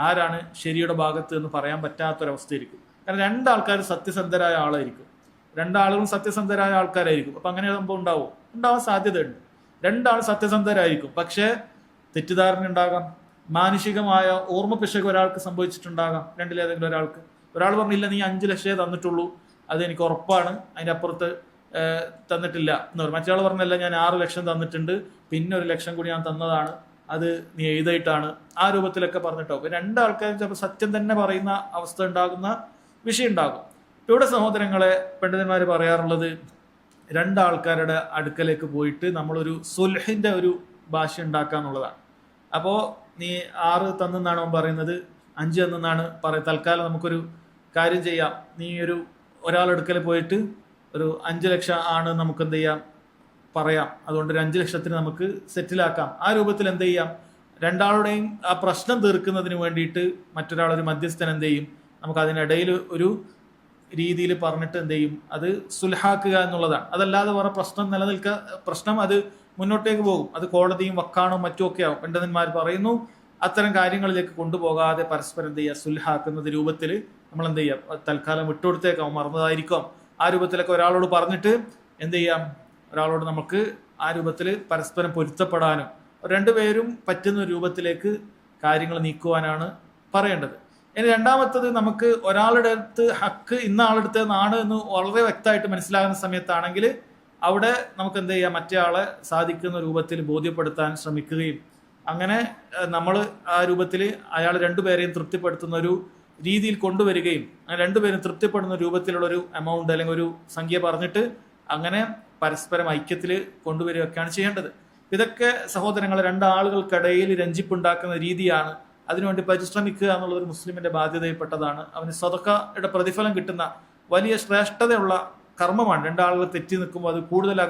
ആരാണ് ശരിയുടെ ഭാഗത്ത് എന്ന് പറയാൻ പറ്റാത്തൊരവസ്ഥയായിരിക്കും. കാരണം 2 ആൾക്കാർ സത്യസന്ധരായ ആളായിരിക്കും, 2 ആളുകളും സത്യസന്ധരായ ആൾക്കാരായിരിക്കും. അപ്പൊ അങ്ങനെ സംഭവം ഉണ്ടാവാൻ സാധ്യതയുണ്ട്. 2 ആൾ സത്യസന്ധരായിരിക്കും, പക്ഷേ തെറ്റിദ്ധാരണ ഉണ്ടാകാം, മാനുഷികമായ ഓർമ്മ പിശക് ഒരാൾക്ക് സംഭവിച്ചിട്ടുണ്ടാകാം. രണ്ടിലേതെങ്കിലും ഒരാൾക്ക്. ഒരാൾ പറഞ്ഞില്ല നീ 5 ലക്ഷമേ തന്നിട്ടുള്ളൂ, അത് എനിക്ക് ഉറപ്പാണ്, അതിന്റെ അപ്പുറത്ത് തന്നിട്ടില്ല എന്ന് പറയും. മറ്റേ ആൾ പറഞ്ഞല്ല ഞാൻ 6 ലക്ഷം തന്നിട്ടുണ്ട്, പിന്നെ 1 ലക്ഷം കൂടി ഞാൻ തന്നതാണ്, അത് നീ എഴുതായിട്ടാണ്, ആ രൂപത്തിലൊക്കെ പറഞ്ഞിട്ടോ. അപ്പൊ 2 ആൾക്കാരും ചിലപ്പോൾ സത്യം തന്നെ പറയുന്ന അവസ്ഥ ഉണ്ടാകുന്ന വിഷയം ഉണ്ടാകും. ഇവിടെ സഹോദരങ്ങളെ പണ്ഡിതന്മാർ പറയാറുള്ളത് 2 ആൾക്കാരുടെ അടുക്കലേക്ക് പോയിട്ട് നമ്മളൊരു സുൽഹിന്റെ ഒരു ഭാഷ ഉണ്ടാക്കുക എന്നുള്ളതാണ്. അപ്പോ നീ 6 തന്നെന്നാണ് അവൻ പറയുന്നത്, 5 തന്നെന്നാണ് തൽക്കാലം നമുക്കൊരു കാര്യം ചെയ്യാം, നീ ഒരാളെടുക്കൽ പോയിട്ട് ഒരു 5 ലക്ഷം ആണ് നമുക്ക് എന്ത് ചെയ്യാം പറയാം, അതുകൊണ്ട് ഒരു 5 ലക്ഷത്തിന് നമുക്ക് സെറ്റിലാക്കാം. ആ രൂപത്തിൽ എന്ത് ചെയ്യാം, 2 ആളുടെയും ആ പ്രശ്നം തീർക്കുന്നതിന് വേണ്ടിയിട്ട് മറ്റൊരാളൊരു മധ്യസ്ഥൻ എന്ത് ചെയ്യും, നമുക്ക് അതിനിടയിൽ ഒരു രീതിയിൽ പറഞ്ഞിട്ട് എന്ത് ചെയ്യും, അത് സുൽഹാക്കുക എന്നുള്ളതാണ്. അതല്ലാതെ വേറെ പ്രശ്നം അത് മുന്നോട്ടേക്ക് പോകും, അത് കോടതിയും വക്കാണും മറ്റുമൊക്കെ ആവും. പണ്ഡിതന്മാർ പറയുന്നു അത്തരം കാര്യങ്ങളിലേക്ക് കൊണ്ടുപോകാതെ പരസ്പരം എന്ത് ചെയ്യുക, സുൽഹാക്കുന്ന രൂപത്തിൽ നമ്മൾ എന്ത് ചെയ്യാം, തൽക്കാലം വിട്ടുകൊടുത്തേക്കാവും, മറന്നതായിരിക്കും. ആ രൂപത്തിലൊക്കെ ഒരാളോട് പറഞ്ഞിട്ട് എന്ത് ചെയ്യാം, ഒരാളോട് നമുക്ക് ആ രൂപത്തിൽ പരസ്പരം പൊരുത്തപ്പെടാനും 2 പേരും പറ്റുന്ന രൂപത്തിലേക്ക് കാര്യങ്ങൾ നീക്കുവാനാണ് പറയേണ്ടത്. ഇനി രണ്ടാമത്തത്, നമുക്ക് ഒരാളുടെ അടുത്ത് ഹക്ക് ഇന്ന ആളെടുത്തതാണ് എന്ന് വളരെ വ്യക്തമായിട്ട് മനസ്സിലാകുന്ന സമയത്താണെങ്കിൽ അവിടെ നമുക്ക് എന്ത് ചെയ്യാം, മറ്റേ ആളെ സാധിക്കുന്ന രൂപത്തിൽ ബോധ്യപ്പെടുത്താൻ ശ്രമിക്കുകയും അങ്ങനെ നമ്മൾ ആ രൂപത്തിൽ അയാൾ 2 പേരെയും തൃപ്തിപ്പെടുത്തുന്ന ഒരു രീതിയിൽ കൊണ്ടുവരികയും അങ്ങനെ 2 പേരും തൃപ്തിപ്പെടുന്ന രൂപത്തിലുള്ള ഒരു എമൗണ്ട് അല്ലെങ്കിൽ ഒരു സംഖ്യ പറഞ്ഞിട്ട് അങ്ങനെ പരസ്പരം ഐക്യത്തിൽ കൊണ്ടുവരികയൊക്കെയാണ് ചെയ്യേണ്ടത്. ഇതൊക്കെ സഹോദരങ്ങളെ 2 ആളുകൾക്കിടയിൽ രഞ്ജിപ്പുണ്ടാക്കുന്ന രീതിയാണ്. അതിനുവേണ്ടി പരിശ്രമിക്കുക എന്നുള്ളത് ഒരു മുസ്ലിമിന്റെ ബാധ്യതയിൽപ്പെട്ടതാണ്. അവന് സദഖയുടെ പ്രതിഫലം കിട്ടുന്ന വലിയ ശ്രേഷ്ഠതയുള്ള കർമ്മമാണ്. 2 ആളുകൾ തെറ്റി നിൽക്കുമ്പോൾ അത് കൂടുതൽ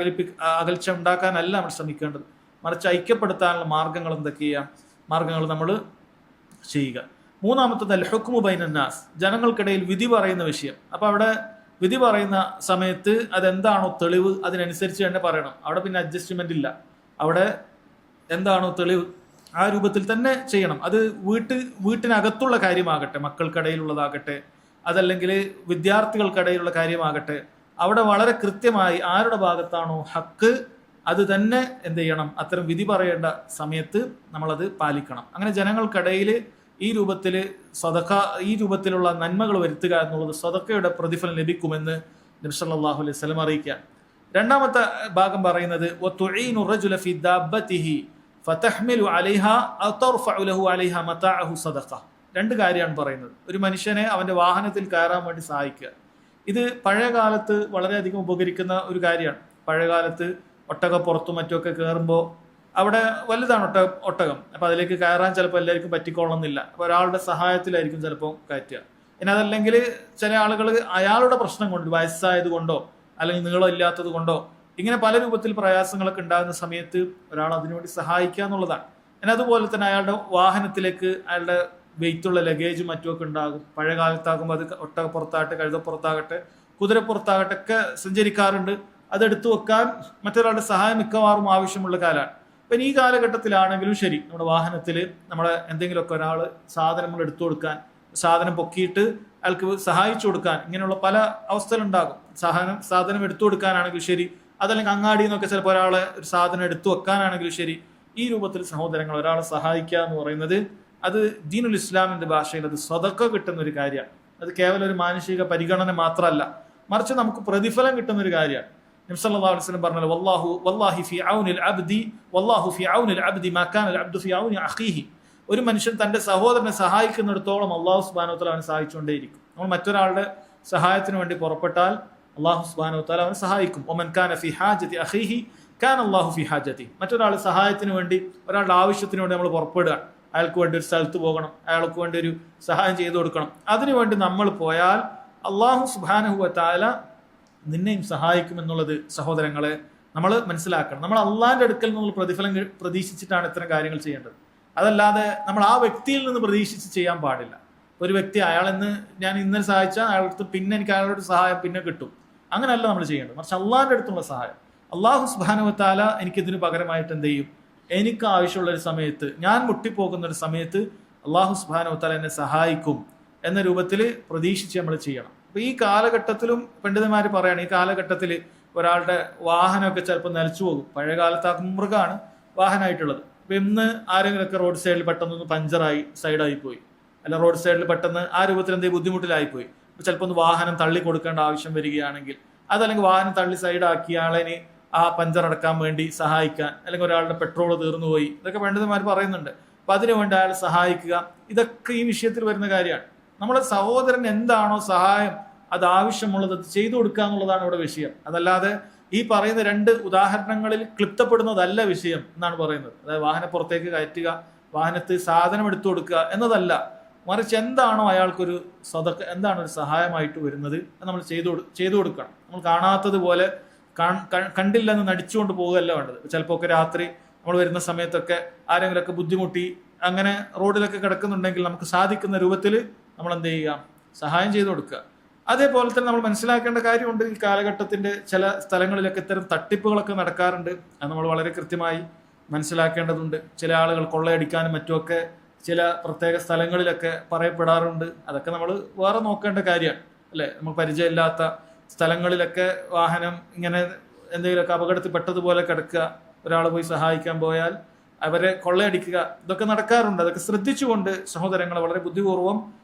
അകൽച്ച ഉണ്ടാക്കാനല്ല നമ്മൾ ശ്രമിക്കേണ്ടത്, മറിച്ച് ഐക്യപ്പെടുത്താനുള്ള മാർഗങ്ങൾ എന്തൊക്കെയാണ്, മാർഗങ്ങൾ നമ്മൾ ചെയ്യുക. മൂന്നാമത്തത് അൽ ഹുക്മു ബൈനന്നാസ്, ജനങ്ങൾക്കിടയിൽ വിധി പറയുന്ന വിഷയം. അപ്പൊ അവിടെ വിധി പറയുന്ന സമയത്ത് അതെന്താണോ തെളിവ് അതിനനുസരിച്ച് തന്നെ പറയണം. അവിടെ പിന്നെ അഡ്ജസ്റ്റ്മെന്റ് ഇല്ല. അവിടെ എന്താണോ തെളിവ് ആ രൂപത്തിൽ തന്നെ ചെയ്യണം. അത് വീട്ടിനകത്തുള്ള കാര്യമാകട്ടെ, മക്കൾക്കിടയിലുള്ളതാകട്ടെ, അതല്ലെങ്കിൽ വിദ്യാർത്ഥികൾക്കിടയിലുള്ള കാര്യമാകട്ടെ, അവിടെ വളരെ കൃത്യമായി ആരുടെ ഭാഗത്താണോ ഹക്ക് അത് തന്നെ എന്ത് ചെയ്യണം, അത്തരം വിധി പറയേണ്ട സമയത്ത് നമ്മളത് പാലിക്കണം. അങ്ങനെ ജനങ്ങൾക്കിടയിൽ ഈ രൂപത്തിലുള്ള നന്മകൾ വരുത്തുക എന്നുള്ളത് സദഖയുടെ പ്രതിഫലം ലഭിക്കുമെന്ന് നബി സല്ലല്ലാഹു അലൈഹി വസല്ലം അറിയിക്കുക. രണ്ടാമത്തെ ഭാഗം പറയുന്നത് വതുഈനു റജുല ഫി ദാബത്തിഹി ഫതഹ്മിലു അലൈഹാ ഔ തർഫഉ ലഹു അലൈഹാ മതാഅഹു സദഖ. 2 കാര്യമാണ് പറയുന്നത്. ഒരു മനുഷ്യനെ അവന്റെ വാഹനത്തിൽ കയറാൻ വേണ്ടി സഹായിക്കുക. ഇത് പഴയ കാലത്ത് വളരെയധികം ഉപകരിക്കുന്ന ഒരു കാര്യമാണ്. പഴയ കാലത്ത് ഒട്ടകപ്പുറത്തും മറ്റുമൊക്കെ കയറുമ്പോൾ അവിടെ വലുതാണ് ഒട്ടകം. അപ്പൊ അതിലേക്ക് കയറാൻ ചിലപ്പോൾ എല്ലാവർക്കും പറ്റിക്കൊള്ളണമെന്നില്ല. അപ്പൊ ഒരാളുടെ സഹായത്തിലായിരിക്കും ചിലപ്പോൾ കയറ്റുക. ഇനി അതല്ലെങ്കിൽ ചില ആളുകൾ അയാളുടെ പ്രശ്നം കൊണ്ട്, വയസ്സായത് കൊണ്ടോ അല്ലെങ്കിൽ നീളം ഇല്ലാത്തത് കൊണ്ടോ, ഇങ്ങനെ പല രൂപത്തിൽ പ്രയാസങ്ങളൊക്കെ ഉണ്ടാകുന്ന സമയത്ത് ഒരാൾ അതിനുവേണ്ടി സഹായിക്കുക എന്നുള്ളതാണ്. ഇനി അതുപോലെ തന്നെ അയാളുടെ വാഹനത്തിലേക്ക് അയാളുടെ വെയിറ്റുള്ള ലഗേജും മറ്റുമൊക്കെ ഉണ്ടാകും. പഴയ കാലത്താകുമ്പോൾ അത് ഒട്ടകപ്പുറത്താകട്ടെ, കഴുതപ്പുറത്താകട്ടെ, കുതിരപ്പുറത്താകട്ടെ ഒക്കെ സഞ്ചരിക്കാറുണ്ട്. അതെടുത്തു വെക്കാൻ മറ്റൊരാളുടെ സഹായം മിക്കവാറും ആവശ്യമുള്ള കാലമാണ്. അപ്പം ഈ കാലഘട്ടത്തിലാണെങ്കിലും ശരി, നമ്മുടെ വാഹനത്തിൽ നമ്മളെ എന്തെങ്കിലുമൊക്കെ ഒരാൾ സാധനങ്ങൾ എടുത്തു കൊടുക്കാൻ, സാധനം പൊക്കിയിട്ട് അയാൾക്ക് സഹായിച്ചു കൊടുക്കാൻ, ഇങ്ങനെയുള്ള പല അവസ്ഥകളുണ്ടാകും. സാധനം എടുത്തു കൊടുക്കാനാണെങ്കിലും ശരി, അതല്ലെങ്കിൽ അങ്ങാടിയിൽ നിന്നൊക്കെ ചിലപ്പോൾ ഒരാളെ ഒരു സാധനം എടുത്തു വെക്കാനാണെങ്കിലും ശരി, ഈ രൂപത്തിൽ സഹോദരങ്ങൾ ഒരാളെ സഹായിക്കുക എന്ന് പറയുന്നത് അത് ദീനുൽ ഇസ്ലാമിന്റെ ഭാഷയിൽ അത് സ്വതക്ക കിട്ടുന്ന ഒരു കാര്യമാണ്. അത് കേവലം ഒരു മാനുഷിക പരിഗണന മാത്രമല്ല, മറിച്ച് നമുക്ക് പ്രതിഫലം കിട്ടുന്ന ഒരു കാര്യമാണ്. നബി സല്ലല്ലാഹു അലൈഹി വസല്ലം പറഞ്ഞല്ലോ, വല്ലാഹി ഫി ഔനിൽ അബ്ദി വല്ലാഹു ഫി ഔനിൽ അബ്ദി മാ കാന അൽ അബ്ദു ഫി ഔനി അഖീഹി. ഒരു മനുഷ്യൻ തന്റെ സഹോദരനെ സഹായിക്കുന്നിടത്തോളം അല്ലാഹു സുബ്ഹാനഹു വ തആല അവനെ സഹായിച്ചുകൊണ്ടേയിരിക്കും. നമ്മൾ മറ്റൊരാളുടെ സഹായത്തിന് വേണ്ടി പുറപ്പെട്ടാൽ അല്ലാഹു സുബ്ഹാനഹു വ തആല അവനെ സഹായിക്കും. വമൻ കാന ഫി ഹാജതി അഖീഹി കാന അല്ലാഹു ഫി ഹാജതി. മറ്റൊരാളുടെ സഹായത്തിന് വേണ്ടി, ഒരാളുടെ ആവശ്യത്തിന് വേണ്ടി നമ്മൾ പുറപ്പെടുക, അയാൾക്ക് വേണ്ടി ഒരു സ്ഥലത്ത് പോകണം, അയാൾക്ക് വേണ്ടി ഒരു സഹായം ചെയ്തു കൊടുക്കണം, അതിനുവേണ്ടി നമ്മൾ പോയാൽ അല്ലാഹു സുബ്ഹാനഹു വ തആല നിന്നെയും സഹായിക്കും എന്നുള്ളത് സഹോദരങ്ങളെ നമ്മൾ മനസ്സിലാക്കണം. നമ്മൾ അള്ളാഹിന്റെ അടുക്കൽ നിന്നുള്ള പ്രതിഫലം പ്രതീക്ഷിച്ചിട്ടാണ് ഇത്തരം കാര്യങ്ങൾ ചെയ്യേണ്ടത്. അതല്ലാതെ നമ്മൾ ആ വ്യക്തിയിൽ നിന്ന് പ്രതീക്ഷിച്ച് ചെയ്യാൻ പാടില്ല. ഒരു വ്യക്തി അയാളെന്ന് ഞാൻ ഇന്നലെ സഹായിച്ചാൽ അയാൾക്ക് പിന്നെ എനിക്ക് അയാളുടെ സഹായം പിന്നെ കിട്ടും, അങ്ങനെയല്ല നമ്മൾ ചെയ്യേണ്ടത്. മറിച്ച് അള്ളാഹിന്റെ അടുത്തുള്ള സഹായം, അള്ളാഹു സുബ്ഹാനഹു വ തആല എനിക്കിതിന് പകരമായിട്ട് എന്ത് ചെയ്യും, എനിക്ക് ആവശ്യമുള്ള ഒരു സമയത്ത്, ഞാൻ മുട്ടിപ്പോകുന്ന ഒരു സമയത്ത് അള്ളാഹു സുബ്ഹാനഹു വ തആല എന്നെ സഹായിക്കും എന്ന രൂപത്തിൽ പ്രതീക്ഷിച്ച് നമ്മൾ ചെയ്യണം. അപ്പൊ ഈ കാലഘട്ടത്തിലും പണ്ഡിതന്മാർ പറയാണ്, ഈ കാലഘട്ടത്തിൽ ഒരാളുടെ വാഹനമൊക്കെ ചിലപ്പോൾ നിലച്ചു പോകും. പഴയ കാലത്ത് മൃഗമാണ് വാഹനമായിട്ടുള്ളത്. അപ്പൊ ഇന്ന് ആരെങ്കിലുമൊക്കെ റോഡ് സൈഡിൽ പെട്ടെന്നൊന്ന് പഞ്ചറായി സൈഡായി പോയി, അല്ല റോഡ് സൈഡിൽ പെട്ടെന്ന് ആ രൂപത്തിൽ എന്തെങ്കിലും ബുദ്ധിമുട്ടിലായിപ്പോയി, ചിലപ്പോൾ ഒന്ന് വാഹനം തള്ളി കൊടുക്കേണ്ട ആവശ്യം വരികയാണെങ്കിൽ, അതല്ലെങ്കിൽ വാഹനം തള്ളി സൈഡാക്കി ആളെ ആ പഞ്ചർ അടക്കാൻ വേണ്ടി സഹായിക്കാൻ, അല്ലെങ്കിൽ ഒരാളുടെ പെട്രോൾ തീർന്നു പോയി, ഇതൊക്കെ പണ്ഡിതന്മാർ പറയുന്നുണ്ട്. അപ്പൊ അതിനുവേണ്ടി അയാളെ സഹായിക്കുക, ഇതൊക്കെ ഈ വിഷയത്തിൽ വരുന്ന കാര്യമാണ്. നമ്മുടെ സഹോദരൻ എന്താണോ സഹായം അത് ആവശ്യമുള്ളത് അത് ചെയ്തു കൊടുക്കുക എന്നുള്ളതാണ് ഇവിടെ വിഷയം. അതല്ലാതെ ഈ പറയുന്ന രണ്ട് ഉദാഹരണങ്ങളിൽ ക്ലിപ്തപ്പെടുന്നതല്ല വിഷയം എന്നാണ് പറയുന്നത്. അതായത് വാഹനപ്പുറത്തേക്ക് കയറ്റുക, വാഹനത്തിൽ സാധനം എടുത്തു കൊടുക്കുക എന്നതല്ല, മറിച്ച് എന്താണോ അയാൾക്കൊരു സദഖ, എന്താണ് ഒരു സഹായമായിട്ട് വരുന്നത് അത് നമ്മൾ ചെയ്തു കൊടുക്കണം. നമ്മൾ കാണാത്തത് പോലെ കണ്ടില്ലെന്ന് നടിച്ചുകൊണ്ട് പോകുകയല്ല വേണ്ടത്. ചിലപ്പോൾ ഒക്കെ രാത്രി നമ്മൾ വരുന്ന സമയത്തൊക്കെ ആരെങ്കിലുമൊക്കെ ബുദ്ധിമുട്ടി അങ്ങനെ റോഡിലൊക്കെ കിടക്കുന്നുണ്ടെങ്കിൽ നമുക്ക് സാധിക്കുന്ന രൂപത്തിൽ നമ്മൾ എന്ത് ചെയ്യുക, സഹായം ചെയ്തു കൊടുക്കുക. അതേപോലെ തന്നെ നമ്മൾ മനസ്സിലാക്കേണ്ട കാര്യമുണ്ട്, ഈ കാലഘട്ടത്തിന്റെ ചില സ്ഥലങ്ങളിലൊക്കെ ഇത്തരം തട്ടിപ്പുകളൊക്കെ നടക്കാറുണ്ട്. അത് നമ്മൾ വളരെ കൃത്യമായി മനസ്സിലാക്കേണ്ടതുണ്ട്. ചില ആളുകൾ കൊള്ളയടിക്കാനും മറ്റുമൊക്കെ ചില പ്രത്യേക സ്ഥലങ്ങളിലൊക്കെ പറയപ്പെടാറുണ്ട്. അതൊക്കെ നമ്മൾ വേറെ നോക്കേണ്ട കാര്യമാണ്, അല്ലെ? നമ്മൾ പരിചയമില്ലാത്ത സ്ഥലങ്ങളിലൊക്കെ വാഹനം ഇങ്ങനെ എന്തെങ്കിലുമൊക്കെ അപകടത്തിൽപ്പെട്ടതുപോലെ കിടക്കുക, ഒരാൾ പോയി സഹായിക്കാൻ പോയാൽ അവരെ കൊള്ളയടിക്കുക, ഇതൊക്കെ നടക്കാറുണ്ട്. അതൊക്കെ ശ്രദ്ധിച്ചുകൊണ്ട് സഹോദരങ്ങളെ വളരെ ബുദ്ധിപൂർവ്വം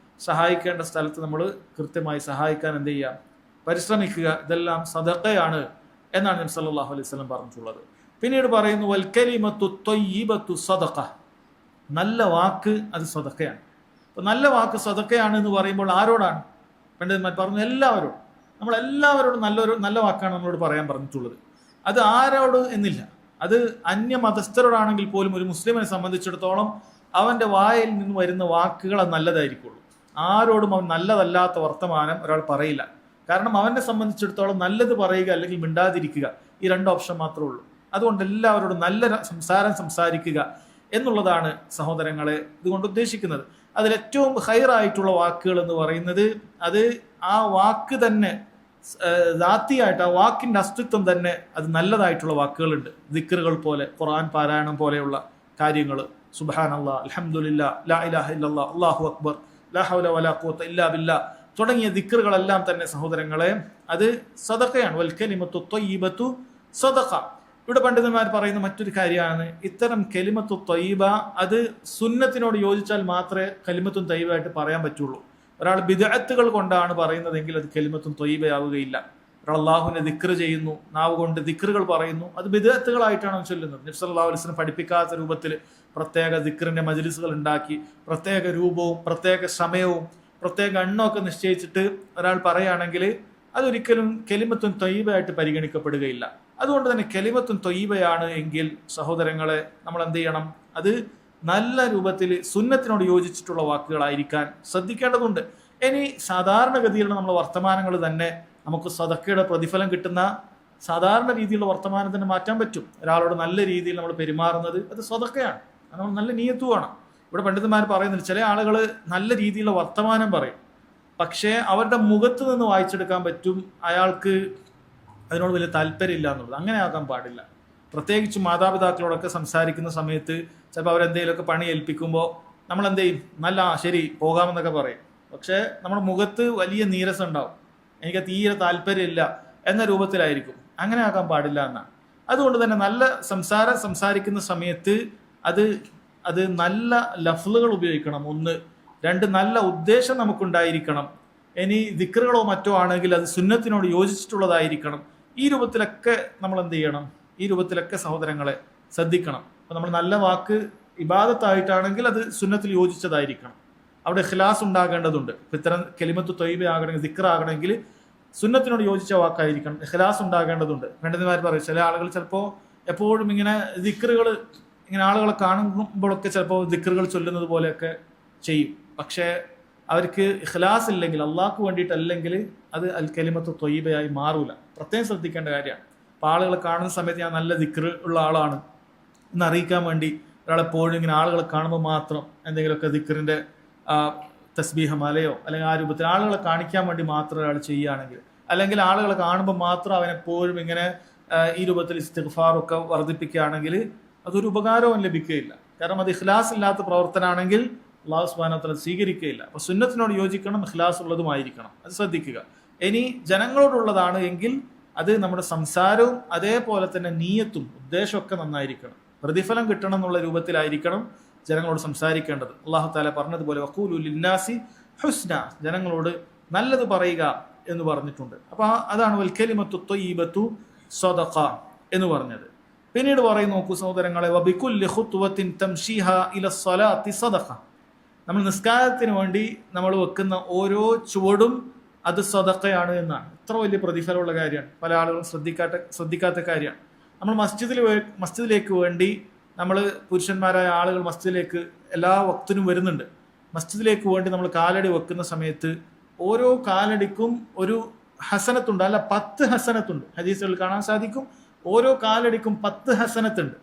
സഹായിക്കേണ്ട സ്ഥലത്ത് നമ്മൾ കൃത്യമായി സഹായിക്കാൻ എന്ത് ചെയ്യുക, പരിശ്രമിക്കുക. ഇതെല്ലാം സദഖയാണ് എന്നാണ് നബി സല്ലല്ലാഹു അലൈഹി വസല്ലം പറഞ്ഞിട്ടുള്ളത്. പിന്നീട് പറയുന്നു, വൽ കലിമത്തു ത്വയ്യിബത്തു സദഖ, നല്ല വാക്ക് അത് സദഖയാണ്. അപ്പൊ നല്ല വാക്ക് സദഖയാണ് എന്ന് പറയുമ്പോൾ ആരോടാണ്? പണ്ഡിതന്മാർ പറഞ്ഞു എല്ലാവരോടും. നമ്മളെല്ലാവരോടും നല്ല വാക്കാണ് നമ്മളോട് പറയാൻ പറഞ്ഞിട്ടുള്ളത്. അത് ആരോട് എന്നില്ല, അത് അന്യമതസ്ഥരോടാണെങ്കിൽ പോലും ഒരു മുസ്ലിമിനെ സംബന്ധിച്ചിടത്തോളം അവന്റെ വായിൽ നിന്ന് വരുന്ന വാക്കുകൾ അത് നല്ലതായിരിക്കുള്ളൂ. ആരോടും അവൻ നല്ലതല്ലാത്ത വർത്തമാനം ഒരാൾ പറയില്ല. കാരണം അവനെ സംബന്ധിച്ചിടത്തോളം നല്ലത് പറയുക അല്ലെങ്കിൽ മിണ്ടാതിരിക്കുക, ഈ രണ്ട് ഓപ്ഷൻ മാത്രമേ ഉള്ളൂ. അതുകൊണ്ട് എല്ലാവരോടും നല്ല സംസാരം സംസാരിക്കുക എന്നുള്ളതാണ് സഹോദരങ്ങളെ ഇതുകൊണ്ട് ഉദ്ദേശിക്കുന്നത്. അതിലേറ്റവും ഹൈറായിട്ടുള്ള വാക്കുകൾ എന്ന് പറയുന്നത് അത് ആ വാക്ക് തന്നെ ദാത്തിയായിട്ട്, ആ വാക്കിന്റെ അസ്തിത്വം തന്നെ അത് നല്ലതായിട്ടുള്ള വാക്കുകളുണ്ട്. ദിക്റുകൾ പോലെ, ഖുർആൻ പാരായണം പോലെയുള്ള കാര്യങ്ങൾ, സുബ്ഹാനല്ലാഹ്, അൽഹംദുലില്ലാഹ്, ലാ ഇലാഹ ഇല്ലല്ലാഹ്, അല്ലാഹു അക്ബർ, ലാ ഹൗല വലാ ഖുവത ഇല്ലാ ബില്ലാഹ് തുടങ്ങിയ ദിക്റുകളെല്ലാം തന്നെ സഹോദരങ്ങളെ അത് സദഖയാണ്. വൽ കലിമത്തു ത്വയ്യിബത്തു സദഖ. ഇവിടെ പണ്ഡിതന്മാർ പറയുന്ന മറ്റൊരു കാര്യമാണ്, ഇത്തരം കലിമത്തു ത്വയ്യിബ അത് സുന്നത്തിനോട് യോജിച്ചാൽ മാത്രമേ കലിമത്തുൻ ത്വയ്യിബായിട്ട് പറയാൻ പറ്റുള്ളൂ. ഒരാൾ ബിദ്അത്തുകൾ കൊണ്ടാണ് പറയുന്നതെങ്കിൽ അത് കലിമത്തുൻ ത്വയ്യിബയാവുകയില്ല. ഒരാൾ അല്ലാഹുവിനെ ദിക്ർ ചെയ്യുന്നു, നാവ് കൊണ്ട് ദിക്റുകൾ പറയുന്നു, അത് ബിദ്അത്തുകളായിട്ടാണ് ചൊല്ലുന്നത്. നബി സല്ലല്ലാഹു അലൈഹി വസല്ലം പഠിപ്പിക്കാത്ത രൂപത്തിൽ പ്രത്യേക ദിക്റിന്റെ മജ്ലിസുകൾ ഉണ്ടാക്കി പ്രത്യേക രൂപവും പ്രത്യേക സമയവും പ്രത്യേക എണ്ണമൊക്കെ നിശ്ചയിച്ചിട്ട് ഒരാൾ പറയുകയാണെങ്കിൽ അതൊരിക്കലും കലിമത്തുൻ ത്വയ്യിബയായിട്ട് പരിഗണിക്കപ്പെടുകയില്ല. അതുകൊണ്ട് തന്നെ കലിമത്തുൻ ത്വയ്യിബയാണ് എങ്കിൽ സഹോദരങ്ങളെ നമ്മൾ എന്ത് ചെയ്യണം? അത് നല്ല രൂപത്തിൽ സുന്നത്തിനോട് യോജിച്ചിട്ടുള്ള വാക്കുകളായിരിക്കാൻ ശ്രദ്ധിക്കേണ്ടതുണ്ട്. ഇനി സാധാരണഗതിയിലുള്ള നമ്മുടെ വർത്തമാനങ്ങൾ തന്നെ നമുക്ക് സദക്കയുടെ പ്രതിഫലം കിട്ടുന്ന സാധാരണ രീതിയിലുള്ള വർത്തമാനം തന്നെ മാറ്റാൻ പറ്റും. ഒരാളോട് നല്ല രീതിയിൽ നമ്മൾ പെരുമാറുന്നത് അത് സദക്കയാണ്. അത് നമ്മൾ നല്ല നിയത്ത് വേണം. ഇവിടെ പണ്ഡിതന്മാർ പറയുന്നുണ്ട്, ചില ആളുകൾ നല്ല രീതിയിലുള്ള വർത്തമാനം പറയും, പക്ഷേ അവരുടെ മുഖത്ത് നിന്ന് വായിച്ചെടുക്കാൻ പറ്റും അയാൾക്ക് അതിനോട് വലിയ താല്പര്യമില്ല എന്നുള്ളത്. അങ്ങനെ ആകാൻ പാടില്ല. പ്രത്യേകിച്ച് മാതാപിതാക്കളോടൊക്കെ സംസാരിക്കുന്ന സമയത്ത് ചിലപ്പോൾ അവരെന്തെങ്കിലുമൊക്കെ പണി ഏൽപ്പിക്കുമ്പോൾ നമ്മൾ എന്ത് ചെയ്യും? നല്ല ശരി പോകാമെന്നൊക്കെ പറയും, പക്ഷേ നമ്മുടെ മുഖത്ത് വലിയ നീരസം ഉണ്ടാവും, എനിക്ക് തീരെ താല്പര്യമില്ല എന്ന രൂപത്തിലായിരിക്കും. അങ്ങനെ ആകാൻ പാടില്ല എന്നാണ്. അതുകൊണ്ട് തന്നെ നല്ല സംസാരിക്കുന്ന സമയത്ത് അത് നല്ല ലഫ്ലുകൾ ഉപയോഗിക്കണം. 1, 2 നല്ല ഉദ്ദേശം നമുക്കുണ്ടായിരിക്കണം. ഇനി ദിക്റുകളോ മറ്റോ ആണെങ്കിൽ അത് സുന്നത്തിനോട് യോജിച്ചിട്ടുള്ളതായിരിക്കണം. ഈ രൂപത്തിലൊക്കെ നമ്മൾ എന്ത് ചെയ്യണം? ഈ രൂപത്തിലൊക്കെ സഹോദരങ്ങളെ ശ്രദ്ധിക്കണം. അപ്പോൾ നമ്മൾ നല്ല വാക്ക് ഇബാദത്തായിട്ടാണെങ്കിൽ അത് സുന്നത്തിൽ യോജിച്ചതായിരിക്കണം. അവിടെ ഇഖ്ലാസ് ഉണ്ടാകേണ്ടതുണ്ട്. ഇത്തരം കലിമത്ത് ത്വയ്യിബ ആകണമെങ്കിൽ, ദിക്ർ ആകണമെങ്കിൽ സുന്നത്തിനോട് യോജിച്ച വാക്കായിരിക്കണം. ഇഖ്ലാസ് ഉണ്ടാകേണ്ടതുണ്ട്. പണ്ഡിതന്മാർ പറയും, ചില ആളുകൾ ചിലപ്പോൾ എപ്പോഴും ഇങ്ങനെ ദിക്റുകൾ ഇങ്ങനെ ആളുകളെ കാണുമ്പോഴൊക്കെ ചിലപ്പോൾ ദിക്റുകൾ ചൊല്ലുന്നത് പോലെയൊക്കെ ചെയ്യും, പക്ഷേ അവർക്ക് ഇഖ്ലാസ് ഇല്ലെങ്കിൽ, അള്ളാഹ്ക്ക് വേണ്ടിയിട്ടല്ലെങ്കിൽ അത് അൽ കലിമത്ത് ത്വയ്യിബയായി മാറൂല. പ്രത്യേകം ശ്രദ്ധിക്കേണ്ട കാര്യമാണ്. അപ്പോൾ ആളുകളെ കാണുന്ന സമയത്ത് ഞാൻ നല്ല ദിക്ർ ഉള്ള ആളാണ് എന്ന് അറിയിക്കാൻ വേണ്ടി ഒരാളെപ്പോഴും ഇങ്ങനെ ആളുകളെ കാണുമ്പോൾ മാത്രം എന്തെങ്കിലുമൊക്കെ ദിക്റിൻ്റെ തസ്ബീഹ് മലയോ അല്ലെങ്കിൽ ആ രൂപത്തിൽ ആളുകളെ കാണിക്കാൻ വേണ്ടി മാത്രം ഒരാൾ ചെയ്യുകയാണെങ്കിൽ, അല്ലെങ്കിൽ ആളുകളെ കാണുമ്പോൾ മാത്രം അവനെപ്പോഴും ഇങ്ങനെ ഈ രൂപത്തിൽ ഇസ്തിഗ്ഫാറൊക്കെ വർദ്ധിപ്പിക്കുകയാണെങ്കിൽ അതൊരു ഉപകാരവും ലഭിക്കുകയില്ല. കാരണം അത് ഇഖ്ലാസ് ഇല്ലാത്ത പ്രവർത്തനമാണെങ്കിൽ അല്ലാഹു സുബ്ഹാനഹു വ തആല സ്വീകരിക്കുകയില്ല. അപ്പോൾ സുന്നത്തിനോട് യോജിക്കണം, ഇഖ്ലാസ് ഉള്ളതുമായിരിക്കണം. അത് ശ്രദ്ധിക്കുക. ഇനി ജനങ്ങളോടുള്ളതാണ് എങ്കിൽ അത് നമ്മുടെ സംസാരവും അതേപോലെ തന്നെ നീയത്തും ഉദ്ദേശമൊക്കെ നന്നായിരിക്കണം. പ്രതിഫലം കിട്ടണം എന്നുള്ള രൂപത്തിലായിരിക്കണം ജനങ്ങളോട് സംസാരിക്കേണ്ടത്. അല്ലാഹു തആല പറഞ്ഞതുപോലെ വഖൂലു ലിന്നാസി ഹുസ്ന, ജനങ്ങളോട് നല്ലത് പറയുക എന്ന് പറഞ്ഞിട്ടുണ്ട്. അപ്പോൾ അതാണ് വൽ കലിമത്തു ത്വയ്യിബത്തു സദഖ എന്ന് പറഞ്ഞത്. പിന്നീട് പറയും, നോക്കൂ സഹോദരങ്ങളെ, വബികുല്ലി ഖുത്വത്തിൻ തംശീഹ ഇലസ്സലാത്തി സദഖ, നമ്മൾ നിസ്കാരത്തിന് വേണ്ടി നമ്മൾ വെക്കുന്ന ഓരോ ചുവടും അത് സദഖയാണ് എന്നാണ്. ഇത്ര വലിയ പ്രതിഫലമുള്ള കാര്യമാണ്. പല ആളുകളും ശ്രദ്ധിക്കാത്ത കാര്യമാണ്. നമ്മൾ മസ്ജിദിലേക്ക് വേണ്ടി നമ്മൾ പുരുഷന്മാരായ ആളുകൾ മസ്ജിദിലേക്ക് എല്ലാ വക്തിനും വരുന്നുണ്ട്. മസ്ജിദിലേക്ക് വേണ്ടി നമ്മൾ കാലടി വെക്കുന്ന സമയത്ത് ഓരോ കാലടിക്കും ഒരു ഹസനത്തുണ്ട്, അല്ല 10 ഹസനത്തുണ്ട്. ഹദീസുകളിൽ കാണാൻ സാധിക്കും, ഓരോ കാലടിക്കും 10 ഹസനത്തുണ്ട്.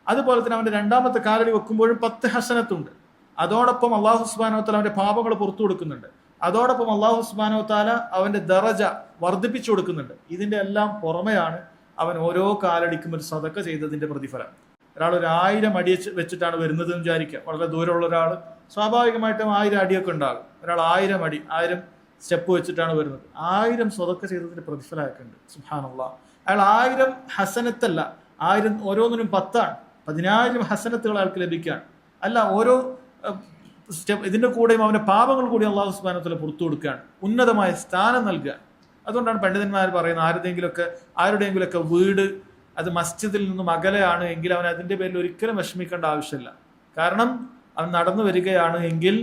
അതുപോലെ തന്നെ അവന്റെ രണ്ടാമത്തെ കാലടി വെക്കുമ്പോഴും 10 ഹസനത്തുണ്ട്. അതോടൊപ്പം അല്ലാഹു സുബ്ഹാനഹു വ തആല അവന്റെ പാപങ്ങൾ പുറത്തു കൊടുക്കുന്നുണ്ട്. അതോടൊപ്പം അല്ലാഹു സുബ്ഹാനഹു വ തആല അവന്റെ ദറജ വർദ്ധിപ്പിച്ചു കൊടുക്കുന്നുണ്ട്. ഇതിന്റെ എല്ലാം പുറമെയാണ് അവൻ ഓരോ കാലടിക്കും ഒരു സദക്ക ചെയ്തതിന്റെ പ്രതിഫലം. ഒരാൾ ഒരു 1000 അടി വെച്ചിട്ടാണ് വരുന്നത് എന്ന് വിചാരിക്കുക. വളരെ ദൂരമുള്ള ഒരാൾ സ്വാഭാവികമായിട്ടും 1000 അടിയൊക്കെ ഉണ്ടാകും. ഒരാൾ 1000 അടി 1000 സ്റ്റെപ്പ് വെച്ചിട്ടാണ് വരുന്നത്. 1000 സദക്ക ചെയ്തതിന്റെ പ്രതിഫലമൊക്കെയുണ്ട്. സുബ്ഹാനല്ലാഹ്. അയാൾ 1000 ഹസനത്തല്ല, 1000 ഓരോന്നിനും 10 ആണ്. 10000 ഹസനത്തുകൾ അയാൾക്ക് ലഭിക്കുകയാണ്. അല്ല, ഓരോ സ്റ്റെപ്പ് ഇതിന്റെ കൂടെയും അവന്റെ പാപങ്ങൾ കൂടി അല്ലാഹു സുബ്ഹാനഹു വ തആല പുറത്തു കൊടുക്കുകയാണ്, ഉന്നതമായ സ്ഥാനം നൽകുക. അതുകൊണ്ടാണ് പണ്ഡിതന്മാർ പറയുന്നത്, ആരുടെയെങ്കിലുമൊക്കെ വീട് അത് മസ്ജിദിൽ നിന്നും അകലെയാണ് എങ്കിൽ അവൻ അതിന്റെ പേരിൽ ഒരിക്കലും വിഷമിക്കേണ്ട ആവശ്യമില്ല. കാരണം അവൻ നടന്നു വരികയാണ് എങ്കിൽ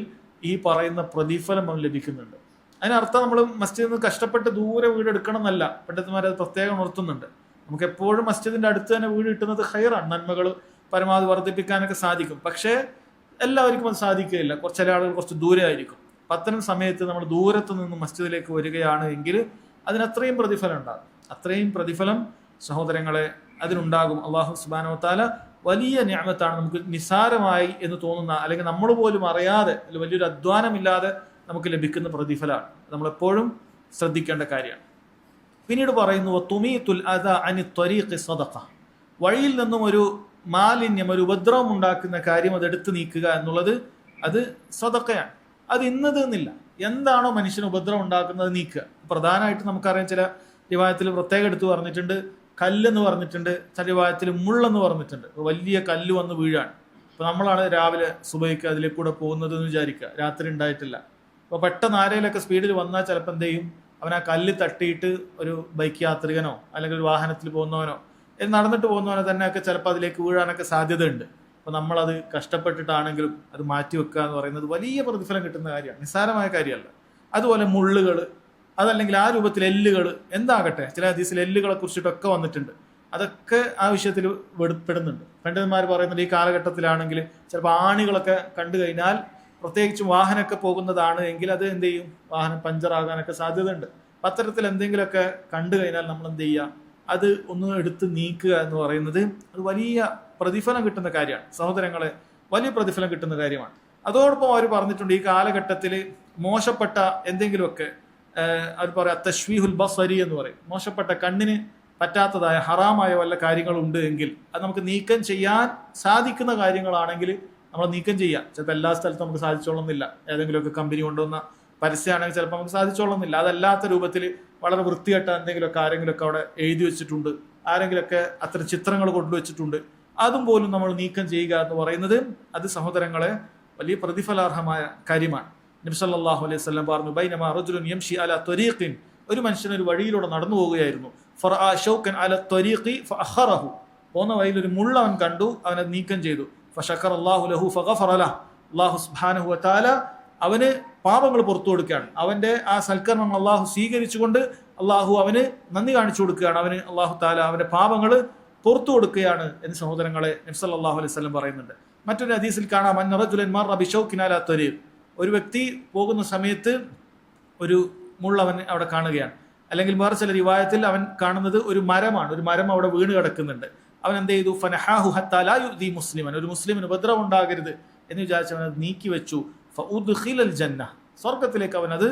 ഈ പറയുന്ന പ്രതിഫലം അവൻ ലഭിക്കുന്നുണ്ട്. അതിനർത്ഥം നമ്മൾ മസ്ജിദിൽ നിന്ന് കഷ്ടപ്പെട്ട് ദൂരെ വീട് എടുക്കണം എന്നല്ല. പണ്ഡിതന്മാർ അത് പ്രത്യേകം ഉണർത്തുന്നുണ്ട്. നമുക്ക് എപ്പോഴും മസ്ജിദിന്റെ അടുത്ത് തന്നെ വീട് കിട്ടുന്നത് ഖൈറാണ്. നന്മകൾ പരമാവധി വർദ്ധിപ്പിക്കാനൊക്കെ സാധിക്കും. പക്ഷേ എല്ലാവർക്കും അത് സാധിക്കുകയില്ല. ചില ആളുകൾ കുറച്ച് ദൂരെ ആയിരിക്കും. അത്തരം സമയത്ത് നമ്മൾ ദൂരത്ത് നിന്ന് മസ്ജിദിലേക്ക് വരികയാണ് എങ്കിൽ അതിനത്രയും പ്രതിഫലം ഉണ്ടാകും. അത്രയും പ്രതിഫലം സഹോദരങ്ങളെ അതിനുണ്ടാകും. അല്ലാഹു സുബ്ഹാനഹു വ തആല വലിയ നിഅമത്താണ്. നമുക്ക് നിസാരമായി എന്ന് തോന്നുന്ന, അല്ലെങ്കിൽ നമ്മൾ പോലും അറിയാതെ വലിയൊരു അധ്വാനമില്ലാതെ നമുക്ക് ലഭിക്കുന്ന പ്രതിഫലമാണ്. നമ്മളെപ്പോഴും ശ്രദ്ധിക്കേണ്ട കാര്യമാണ്. പിന്നീട് പറയുന്നു തുമീതുൽ അദാ അനി ത്വരീഖി സദഖ, വഴിയിൽ നിന്നും ഒരു മാലിന്യം, ഒരു ഉപദ്രവം ഉണ്ടാക്കുന്ന കാര്യം അതെടുത്ത് നീക്കുക എന്നുള്ളത് അത് സദഖയാണ്. അത് ഇന്നത് എന്നില്ല, എന്താണോ മനുഷ്യന് ഉപദ്രവം ഉണ്ടാക്കുന്നത് നീക്കുക. പ്രധാനമായിട്ട് നമുക്കറിയാം, ചില റിവായത്തിൽ പ്രത്യേകം എടുത്ത് പറഞ്ഞിട്ടുണ്ട് കല്ലെന്ന് പറഞ്ഞിട്ടുണ്ട്, ചില റിവായത്തിൽ മുള്ളെന്ന് പറഞ്ഞിട്ടുണ്ട്. വലിയ കല്ല് വന്ന് വീഴാണ്. അപ്പോൾ നമ്മളാണ് രാവിലെ സുബഹിക്ക് അതിലേക്ക് കൂടെ പോകുന്നത് എന്ന് വിചാരിക്കുക, രാത്രി ഉണ്ടായിട്ടില്ല. അപ്പോൾ പെട്ടെന്ന് ആരെങ്കിലൊക്കെ സ്പീഡിൽ വന്നാൽ ചിലപ്പോൾ എന്ത് ചെയ്യും, അവൻ ആ കല്ല് തട്ടിയിട്ട് ഒരു ബൈക്ക് യാത്രികനോ അല്ലെങ്കിൽ ഒരു വാഹനത്തിൽ പോകുന്നവനോ നടന്നിട്ട് പോകുന്നവനോ തന്നെയൊക്കെ ചിലപ്പോൾ അതിലേക്ക് വീഴാനൊക്കെ സാധ്യതയുണ്ട്. അപ്പോൾ നമ്മളത് കഷ്ടപ്പെട്ടിട്ടാണെങ്കിലും അത് മാറ്റി വെക്കുക എന്ന് പറയുന്നത് വലിയ പ്രതിഫലം കിട്ടുന്ന കാര്യമാണ്, നിസ്സാരമായ കാര്യമല്ല. അതുപോലെ മുള്ളുകൾ, അതല്ലെങ്കിൽ ആ രൂപത്തിൽ എല്ലുകൾ, എന്താകട്ടെ, ചില ഹദീസിൽ എല്ലുകളെ കുറിച്ചിട്ടൊക്കെ വന്നിട്ടുണ്ട്. അതൊക്കെ ആ വിഷയത്തിൽ പെടുന്നുണ്ട്. പണ്ഡിതന്മാർ പറയുന്നുണ്ട് ഈ കാലഘട്ടത്തിലാണെങ്കിൽ ചിലപ്പോൾ ആണികളൊക്കെ കണ്ടു കഴിഞ്ഞാൽ, പ്രത്യേകിച്ചും വാഹനമൊക്കെ പോകുന്നതാണ് എങ്കിൽ അത് എന്ത് ചെയ്യും, വാഹനം പഞ്ചറാകാനൊക്കെ സാധ്യതയുണ്ട്. അപ്പം അത്തരത്തിൽ എന്തെങ്കിലുമൊക്കെ കണ്ടു കഴിഞ്ഞാൽ നമ്മൾ എന്ത് ചെയ്യുക, അത് ഒന്ന് എടുത്ത് നീക്കുക എന്ന് പറയുന്നത് അത് വലിയ പ്രതിഫലം കിട്ടുന്ന കാര്യമാണ് സഹോദരങ്ങളെ, വലിയ പ്രതിഫലം കിട്ടുന്ന കാര്യമാണ്. അതോടൊപ്പം അവർ പറഞ്ഞിട്ടുണ്ട് ഈ കാലഘട്ടത്തിൽ മോശപ്പെട്ട എന്തെങ്കിലുമൊക്കെ അവർ പറയാം തശ്വീഹുൽ ബസ്വരി എന്ന് പറയും, മോശപ്പെട്ട കണ്ണിന് പറ്റാത്തതായ ഹറാമായ വല്ല കാര്യങ്ങളുണ്ട് എങ്കിൽ അത് നമുക്ക് നീക്കം ചെയ്യാൻ സാധിക്കുന്ന കാര്യങ്ങളാണെങ്കിൽ നമ്മൾ നീക്കം ചെയ്യാം. ചിലപ്പോൾ എല്ലാ സ്ഥലത്തും നമുക്ക് സാധിച്ചോളുന്നില്ല. ഏതെങ്കിലുമൊക്കെ കമ്പനി കൊണ്ടുവന്ന പരസ്യമാണെങ്കിൽ ചിലപ്പോൾ നമുക്ക് സാധിച്ചോളുന്നില്ല. അതല്ലാത്ത രൂപത്തിൽ വളരെ വൃത്തികെട്ട എന്തെങ്കിലുമൊക്കെ ആരെങ്കിലുമൊക്കെ അവിടെ എഴുതി വെച്ചിട്ടുണ്ട്, ആരെങ്കിലുമൊക്കെ അത്തരം ചിത്രങ്ങൾ കൊണ്ടുവച്ചിട്ടുണ്ട്, അതും പോലും നമ്മൾ നീക്കം ചെയ്യുക എന്ന് പറയുന്നത് അത് സഹോദരങ്ങളെ വലിയ പ്രതിഫലാർഹമായ കാര്യമാണ്. നബി സല്ലല്ലാഹു അലൈഹി വസല്ലം പറഞ്ഞു, ബൈനമാ റജുലുൻ യംശി അലാ ത്വരീഖിൻ, ഒരു മനുഷ്യൻ ഒരു വഴിയിലൂടെ നടന്നു പോവുകയായിരുന്നു. ഫറആ ശൗകൻ അലാ ത്വരീഖി ഫഅഖറഹു, പോന്ന വഴിയിൽ ഒരു മുള്ള അവൻ കണ്ടു, അവനെ നീക്കം ചെയ്തു. ഫശക്കറല്ലാഹു ലഹു ഫഗഫറ ലഹു, അല്ലാഹു സുബ്ഹാനഹു വ തആല അവന് പാപങ്ങൾ പുറത്തു കൊടുക്കുകയാണ്. അവന്റെ ആ സൽക്കർമ്മങ്ങൾ അള്ളാഹു സ്വീകരിച്ചുകൊണ്ട് അള്ളാഹു അവന് നന്ദി കാണിച്ചു കൊടുക്കുകയാണ്. അവന് അള്ളാഹു താല അവന്റെ പാപങ്ങൾ പുറത്തു കൊടുക്കുകയാണ് എന്ന് സഹോദരങ്ങളെ നബി സല്ലല്ലാഹു അലൈഹി വസല്ലം പറയുന്നുണ്ട്. മറ്റൊരു ഹദീസിൽ കാണാം, അന്ന റജുലൻ മർറ ബിശൗകിൻ അലാ ത്വരീഖ്, ഒരു വ്യക്തി പോകുന്ന സമയത്ത് ഒരു മുള്ളവൻ അവിടെ കാണുകയാണ്. അല്ലെങ്കിൽ വേറെ ചില റിവായത്തിൽ അവൻ കാണുന്നത് ഒരു മരമാണ്, ഒരു മരം അവിടെ വീണ് കിടക്കുന്നുണ്ട്. അവൻ എന്ത് ചെയ്തു, ഫനഹാഹു ഹത്താ ലാ യുദി മുസ്ലിമൻ, ഒരു മുസ്ലിമിന് ഉപദ്രവം ഉണ്ടാകരുത് എന്ന് വിചാരിച്ച് അവൻ അത് നീക്കി വെച്ചു. ഫഉദ്ഖിലൽ ജന്ന, സ്വർഗത്തിലേക്ക് അവൻ അത്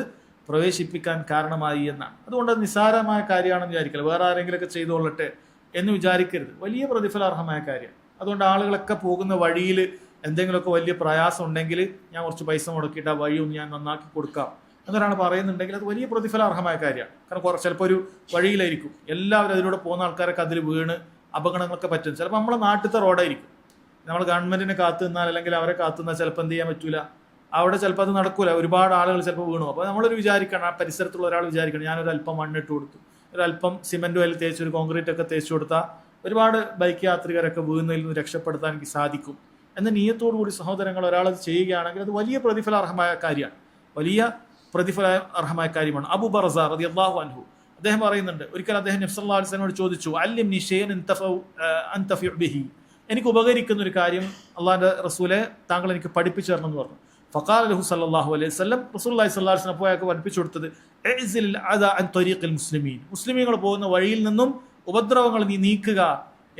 പ്രവേശിപ്പിക്കാൻ കാരണമായി എന്നാണ്. അതുകൊണ്ട് നിസ്സാരമായ കാര്യമാണെന്ന് വിചാരിക്കരുത്, വേറെ ആരെങ്കിലുമൊക്കെ ചെയ്തോളട്ടെ എന്ന് വിചാരിക്കരുത്, വലിയ പ്രതിഫലാർഹമായ കാര്യം. അതുകൊണ്ട് ആളുകളൊക്കെ പോകുന്ന വഴിയിൽ എന്തെങ്കിലുമൊക്കെ വലിയ പ്രയാസം ഉണ്ടെങ്കിൽ ഞാൻ കുറച്ച് പൈസ മുടക്കിയിട്ട് ആ വഴി ഒന്ന് ഞാൻ നന്നാക്കി കൊടുക്കാം എന്നൊരാൾ പറയുന്നുണ്ടെങ്കിൽ അത് വലിയ പ്രതിഫലാർഹമായ കാര്യമാണ്. കാരണം ചിലപ്പോൾ ഒരു വഴിയിലായിരിക്കും, എല്ലാവരും അതിലൂടെ പോകുന്ന ആൾക്കാരൊക്കെ അതിൽ വീണ് അപകടങ്ങളൊക്കെ പറ്റും. ചിലപ്പോൾ നമ്മളെ നാട്ടിലത്തെ റോഡായിരിക്കും, നമ്മൾ ഗവൺമെന്റിനെ കാത്തു നിന്നാൽ അല്ലെങ്കിൽ അവരെ കാത്തു നിന്നാൽ ചിലപ്പോൾ എന്ത് ചെയ്യാൻ പറ്റൂല, അവിടെ ചിലപ്പോൾ അത് നടക്കൂല, ഒരുപാട് ആളുകൾ ചിലപ്പോൾ വീണു. അപ്പോൾ നമ്മളൊരു വിചാരിക്കണം, ആ പരിസരത്തുള്ള ഒരാൾ വിചാരിക്കണം, ഞാനൊരു അല്പം മണ്ണിട്ട് കൊടുത്തു, ഒരല്പം സിമെന്റ് അതിൽ തേച്ച്, ഒരു കോൺക്രീറ്റ് ഒക്കെ തേച്ച് കൊടുത്താൽ ഒരുപാട് ബൈക്ക് യാത്രികരൊക്കെ വീഴുന്നതിൽ നിന്ന് രക്ഷപ്പെടുത്താൻ എനിക്ക് സാധിക്കും എന്ന നിയത്തോടു കൂടി സഹോദരങ്ങൾ ഒരാളത് ചെയ്യുകയാണെങ്കിൽ അത് വലിയ പ്രതിഫലാർഹമായ കാര്യമാണ്, വലിയ പ്രതിഫലാർഹമായ കാര്യമാണ്. അബൂ ബർസ റളിയല്ലാഹു അൻഹു അദ്ദേഹം പറയുന്നുണ്ട്, ഒരിക്കൽ അദ്ദേഹം നബി സല്ലല്ലാഹു അലൈഹി വസല്ലമയോട് ചോദിച്ചു, അല്ലിംനി ഷൈഅൻ അൻതഫഉ ബിഹി, എനിക്ക് ഉപകരിക്കുന്ന ഒരു കാര്യം അള്ളാഹിന്റെ റസൂലെ താങ്കൾ എനിക്ക് പഠിപ്പിച്ചു തരണം എന്ന് പറഞ്ഞു. ഫഖാല ലഹു സല്ലല്ലാഹു അലൈഹി വസല്ലം, റസൂലുള്ളാഹി സ്വല്ലല്ലാഹു അലൈഹി വസല്ലം പോയൊക്കെ പഠിപ്പിച്ചു കൊടുത്തത്, ഇഅ്സിൽ അദാ അൻ ത്വരീഖിൽ മുസ്ലിമീൻ, മുസ്ലിമീങ്ങൾ പോകുന്ന വഴിയിൽ നിന്നും ഉപദ്രവങ്ങൾ നീ നീക്കുക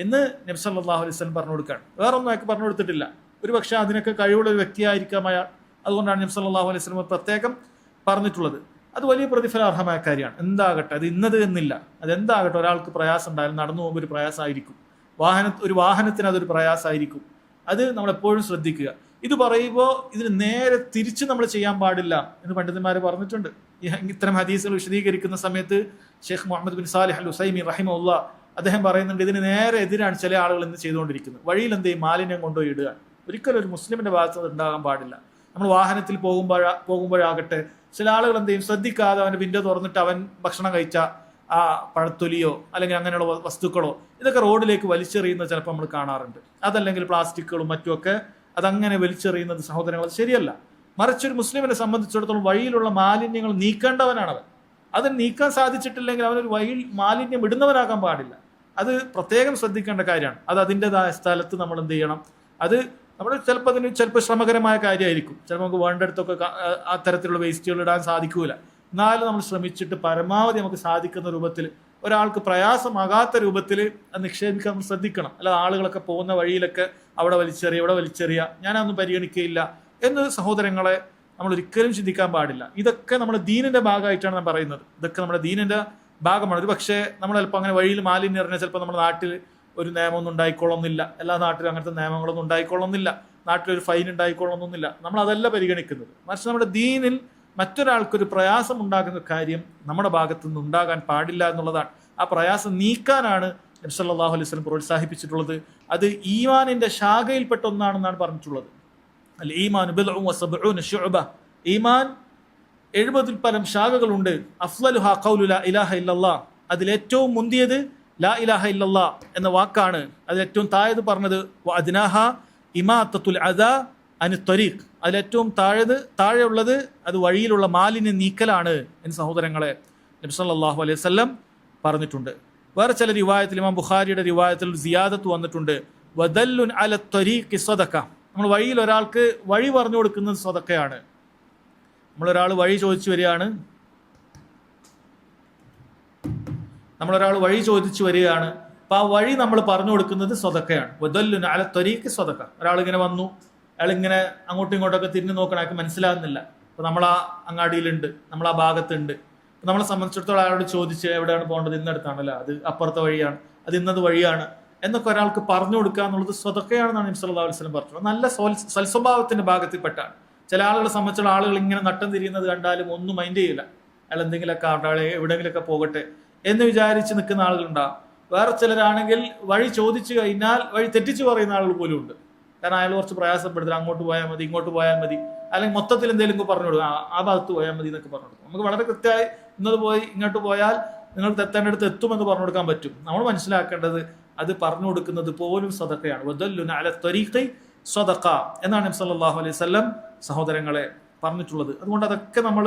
എന്ന് നബി സല്ലല്ലാഹു അലൈഹി വസല്ലം പറഞ്ഞു കൊടുക്കുകയാണ്. വേറൊന്നും അയാൾക്ക് പറഞ്ഞു കൊടുത്തിട്ടില്ല. ഒരു പക്ഷേ അതിനൊക്കെ കഴിവുള്ള ഒരു വ്യക്തിയായിരിക്കാം അയാൾ, അതുകൊണ്ടാണ് നബി സല്ലല്ലാഹു അലൈഹി വസല്ലം പ്രത്യേകം പറഞ്ഞിട്ടുള്ളത്. അത് വലിയ പ്രതിഫലാർഹമായ കാര്യമാണ്. എന്താകട്ടെ, അത് ഇന്നത് എന്നില്ല, അതെന്താകട്ടെ, ഒരാൾക്ക് പ്രയാസം ഉണ്ടായാലും നടന്നു പോകുമ്പോൾ ഒരു പ്രയാസമായിരിക്കും, ഒരു വാഹനത്തിന് അതൊരു പ്രയാസമായിരിക്കും. അത് നമ്മളെപ്പോഴും ശ്രദ്ധിക്കുക. ഇത് പറയുമ്പോൾ ഇതിന് നേരെ തിരിച്ച് നമ്മൾ ചെയ്യാൻ പാടില്ല എന്ന് പണ്ഡിതന്മാർ പറഞ്ഞിട്ടുണ്ട്. ഇത്തരം ഹദീസുകൾ വിശദീകരിക്കുന്ന സമയത്ത് ഷെയ്ഖ് മുഹമ്മദ് ബിൻ സാലിഹ് അൽ ഉസൈമി റഹിമഹുല്ലാ അദ്ദേഹം പറയുന്നുണ്ട്, ഇതിന് നേരെ എതിരാണ് ചില ആളുകൾ ഇന്ന് ചെയ്തുകൊണ്ടിരിക്കുന്നത്. വഴിയിൽ എന്ത് ചെയ്യും, മാലിന്യം കൊണ്ടുപോയി ഇടുക. ഒരിക്കലും ഒരു മുസ്ലിമിന്റെ ഭാഗത്ത് അത് ഉണ്ടാകാൻ പാടില്ല. നമ്മൾ വാഹനത്തിൽ പോകുമ്പോഴാകട്ടെ ചില ആളുകൾ എന്ത് ചെയ്യും, ശ്രദ്ധിക്കാതെ അവൻ്റെ വിൻഡോ തുറന്നിട്ട് അവൻ ഭക്ഷണം കഴിച്ച ആ പഴത്തൊലിയോ അല്ലെങ്കിൽ അങ്ങനെയുള്ള വസ്തുക്കളോ ഇതൊക്കെ റോഡിലേക്ക് വലിച്ചെറിയുന്നത് ചിലപ്പോൾ നമ്മൾ കാണാറുണ്ട്. അതല്ലെങ്കിൽ പ്ലാസ്റ്റിക്കുകളും മറ്റുമൊക്കെ അതങ്ങനെ വലിച്ചെറിയുന്നത് സഹോദരങ്ങൾ ശരിയല്ല. മറിച്ചൊരു മുസ്ലിമിനെ സംബന്ധിച്ചിടത്തോളം വഴിയിലുള്ള മാലിന്യങ്ങൾ നീക്കേണ്ടവനാണവൻ. അത് നീക്കാൻ സാധിച്ചിട്ടില്ലെങ്കിൽ അവനൊരു വഴിയിൽ മാലിന്യം ഇടുന്നവനാകാൻ പാടില്ല. അത് പ്രത്യേകം ശ്രദ്ധിക്കേണ്ട കാര്യമാണ്. അത് അതിൻ്റെതായ സ്ഥലത്ത് നമ്മൾ എന്ത് ചെയ്യണം, അത് നമ്മൾ ചിലപ്പോൾ ശ്രമകരമായ കാര്യമായിരിക്കും, ചിലപ്പോൾ നമുക്ക് വേണ്ടടുത്തൊക്കെ അത്തരത്തിലുള്ള വേസ്റ്റുകൾ ഇടാൻ സാധിക്കൂല. എന്നാലും നമ്മൾ ശ്രമിച്ചിട്ട് പരമാവധി നമുക്ക് സാധിക്കുന്ന രൂപത്തിൽ, ഒരാൾക്ക് പ്രയാസമാകാത്ത രൂപത്തിൽ അത് നിക്ഷേപിക്കാൻ നമ്മൾ ശ്രദ്ധിക്കണം. അല്ലാതെ ആളുകളൊക്കെ പോകുന്ന വഴിയിലൊക്കെ അവിടെ വലിച്ചെറിയ ഞാനതൊന്നും പരിഗണിക്കുകയില്ല എന്ന് സഹോദരങ്ങളെ നമ്മൾ ഒരിക്കലും ചിന്തിക്കാൻ പാടില്ല. ഇതൊക്കെ നമ്മുടെ ദീനിന്റെ ഭാഗമായിട്ടാണ് ഞാൻ പറയുന്നത്. ഇതൊക്കെ നമ്മുടെ ദീനിന്റെ ഭാഗമാണ്. ഒരു പക്ഷേ നമ്മൾ ചിലപ്പോൾ അങ്ങനെ വഴിയിൽ മാലിന്യം എറിഞ്ഞാൽ ചിലപ്പോൾ നമ്മുടെ നാട്ടിൽ ഒരു നിയമമൊന്നും ഉണ്ടായിക്കൊള്ളുന്നില്ല, എല്ലാ നാട്ടിലും അങ്ങനത്തെ നിയമങ്ങളൊന്നും ഉണ്ടായിക്കൊള്ളുന്നില്ല, നാട്ടിലൊരു ഫൈൻ ഉണ്ടായിക്കൊള്ളുന്നില്ല. നമ്മൾ അതല്ല പരിഗണിക്കുന്നത്. മറിച്ച് നമ്മുടെ ദീനിൽ മറ്റൊരാൾക്കൊരു പ്രയാസം ഉണ്ടാകുന്ന കാര്യം നമ്മുടെ ഭാഗത്തു നിന്ന് ഉണ്ടാകാൻ പാടില്ല എന്നുള്ളതാണ്. ആ പ്രയാസം നീക്കാനാണ് നബി സല്ലല്ലാഹു അലൈഹി വസല്ലം പ്രോത്സാഹിപ്പിച്ചിട്ടുള്ളത്. അത് ഈമാനിന്റെ ശാഖയിൽപ്പെട്ട ഒന്നാണെന്നാണ് പറഞ്ഞിട്ടുള്ളത്. അൽ ഈമാൻ ബിദ്ഉൻ വസബ്ഊന ശുഅബ, ഈമാൻ 70 പരം ശാഖകളുണ്ട്. അഫ്ളലുഹാ ഖൗലു ലാ ഇലാഹ ഇല്ലല്ലാഹ്, അതിലേറ്റവും മുന്തിയത് ലാ ഇലാഹ ഇല്ലല്ലാഹ് എന്ന വാക്കാണ്. അതിലേറ്റവും താഴത് പറഞ്ഞത് വഅദ്നാഹ ഇമാത്തത്തുൽ അദാ അനി ത്വരീഖ്, അതിലേറ്റവും താഴെയുള്ളത് അത് വഴിയിലുള്ള മാലിന്യം നീക്കലാണ് എന്ന് സഹോദരങ്ങളെ നബി സല്ലല്ലാഹു അലൈഹി വസല്ലം പറഞ്ഞിട്ടുണ്ട്. വേറെ ചില റിവായത്തിൽ ഇമാം ബുഖാരിയുടെ റിവായത്തിൽ സിയാദത്ത് വന്നിട്ടുണ്ട്, വദല്ലുൻ അല ത്വരീഖി സ്വദഖ. നമ്മൾ വഴിയിൽ ഒരാൾക്ക് വഴി പറഞ്ഞു കൊടുക്കുന്നത് സ്വതക്കയാണ്. നമ്മളൊരാൾ വഴി ചോദിച്ചു വരികയാണ്, അപ്പൊ ആ വഴി നമ്മൾ പറഞ്ഞു കൊടുക്കുന്നത് സ്വതക്കയാണ്. വദല്ലുൻ അല ത്വരീഖി സ്വദഖ. ഒരാളിങ്ങനെ വന്നു, അയാളിങ്ങനെ അങ്ങോട്ടും ഇങ്ങോട്ടൊക്കെ തിരിഞ്ഞു നോക്കണം, അയാൾക്ക് മനസ്സിലാകുന്നില്ല. അപ്പൊ നമ്മൾ ആ അങ്ങാടിയിലുണ്ട്, നമ്മൾ ആ ഭാഗത്തുണ്ട്. നമ്മളെ സംബന്ധിച്ചിടത്തോളം അയാളോട് ചോദിച്ച് എവിടെയാണ് പോകേണ്ടത്, ഇന്നടുത്താണല്ലോ, അത് അപ്പുറത്തെ വഴിയാണ്, അത് ഇന്നത് വഴിയാണ് എന്നൊക്കെ ഒരാൾക്ക് പറഞ്ഞു കൊടുക്കുക എന്നുള്ളത് സ്വതക്കയാണെന്നാണ് നബി സല്ലല്ലാഹു അലൈഹി വസല്ലം പറഞ്ഞത്. നല്ല സൽസ്വഭാവത്തിന്റെ ഭാഗത്തിൽപ്പെട്ടാണ്. ചില ആളുകളെ സംബന്ധിച്ചുള്ള ആളുകൾ ഇങ്ങനെ നട്ടം തിരിയുന്നത് കണ്ടാലും ഒന്നും മൈൻഡ് ചെയ്യില്ല. അയാൾ എന്തെങ്കിലുമൊക്കെ ആവട്ടെ, എവിടെയെങ്കിലുമൊക്കെ പോകട്ടെ എന്ന് വിചാരിച്ച് നിൽക്കുന്ന ആളുകളുണ്ടാവും. വേറെ ചിലരാണെങ്കിൽ വഴി ചോദിച്ചു കഴിഞ്ഞാൽ വഴി തെറ്റിച്ച് പറയുന്ന ആളുകൾ പോലും ഉണ്ട്. കാരണം അയാൾ കുറച്ച് പ്രയാസപ്പെടുത്തില്ല, അങ്ങോട്ട് പോയാൽ മതി, ഇങ്ങോട്ട് പോയാൽ മതി, അല്ലെങ്കിൽ മൊത്തത്തിൽ എന്തെങ്കിലും പറഞ്ഞു കൊടുക്കും, ആ ഭാഗത്ത് പോയാൽ മതി എന്നൊക്കെ പറഞ്ഞു കൊടുക്കും. നമുക്ക് വളരെ കൃത്യമായി ഇന്നത് പോയി ഇങ്ങോട്ട് പോയാൽ നിങ്ങൾ എത്തേണ്ടടുത്ത് എത്തുമെന്ന് പറഞ്ഞു കൊടുക്കാൻ പറ്റും. നമ്മൾ മനസ്സിലാക്കേണ്ടത് അത് പറഞ്ഞു കൊടുക്കുന്നത് പോലും സദഖയാണ്. വദല്ലുന അല ത്വരീഖി സ്വദഖ എന്നാണ് നബി സല്ലല്ലാഹു അലൈഹി വസല്ലം സഹോദരങ്ങളെ പറഞ്ഞിട്ടുള്ളത്. അതുകൊണ്ട് അതൊക്കെ നമ്മൾ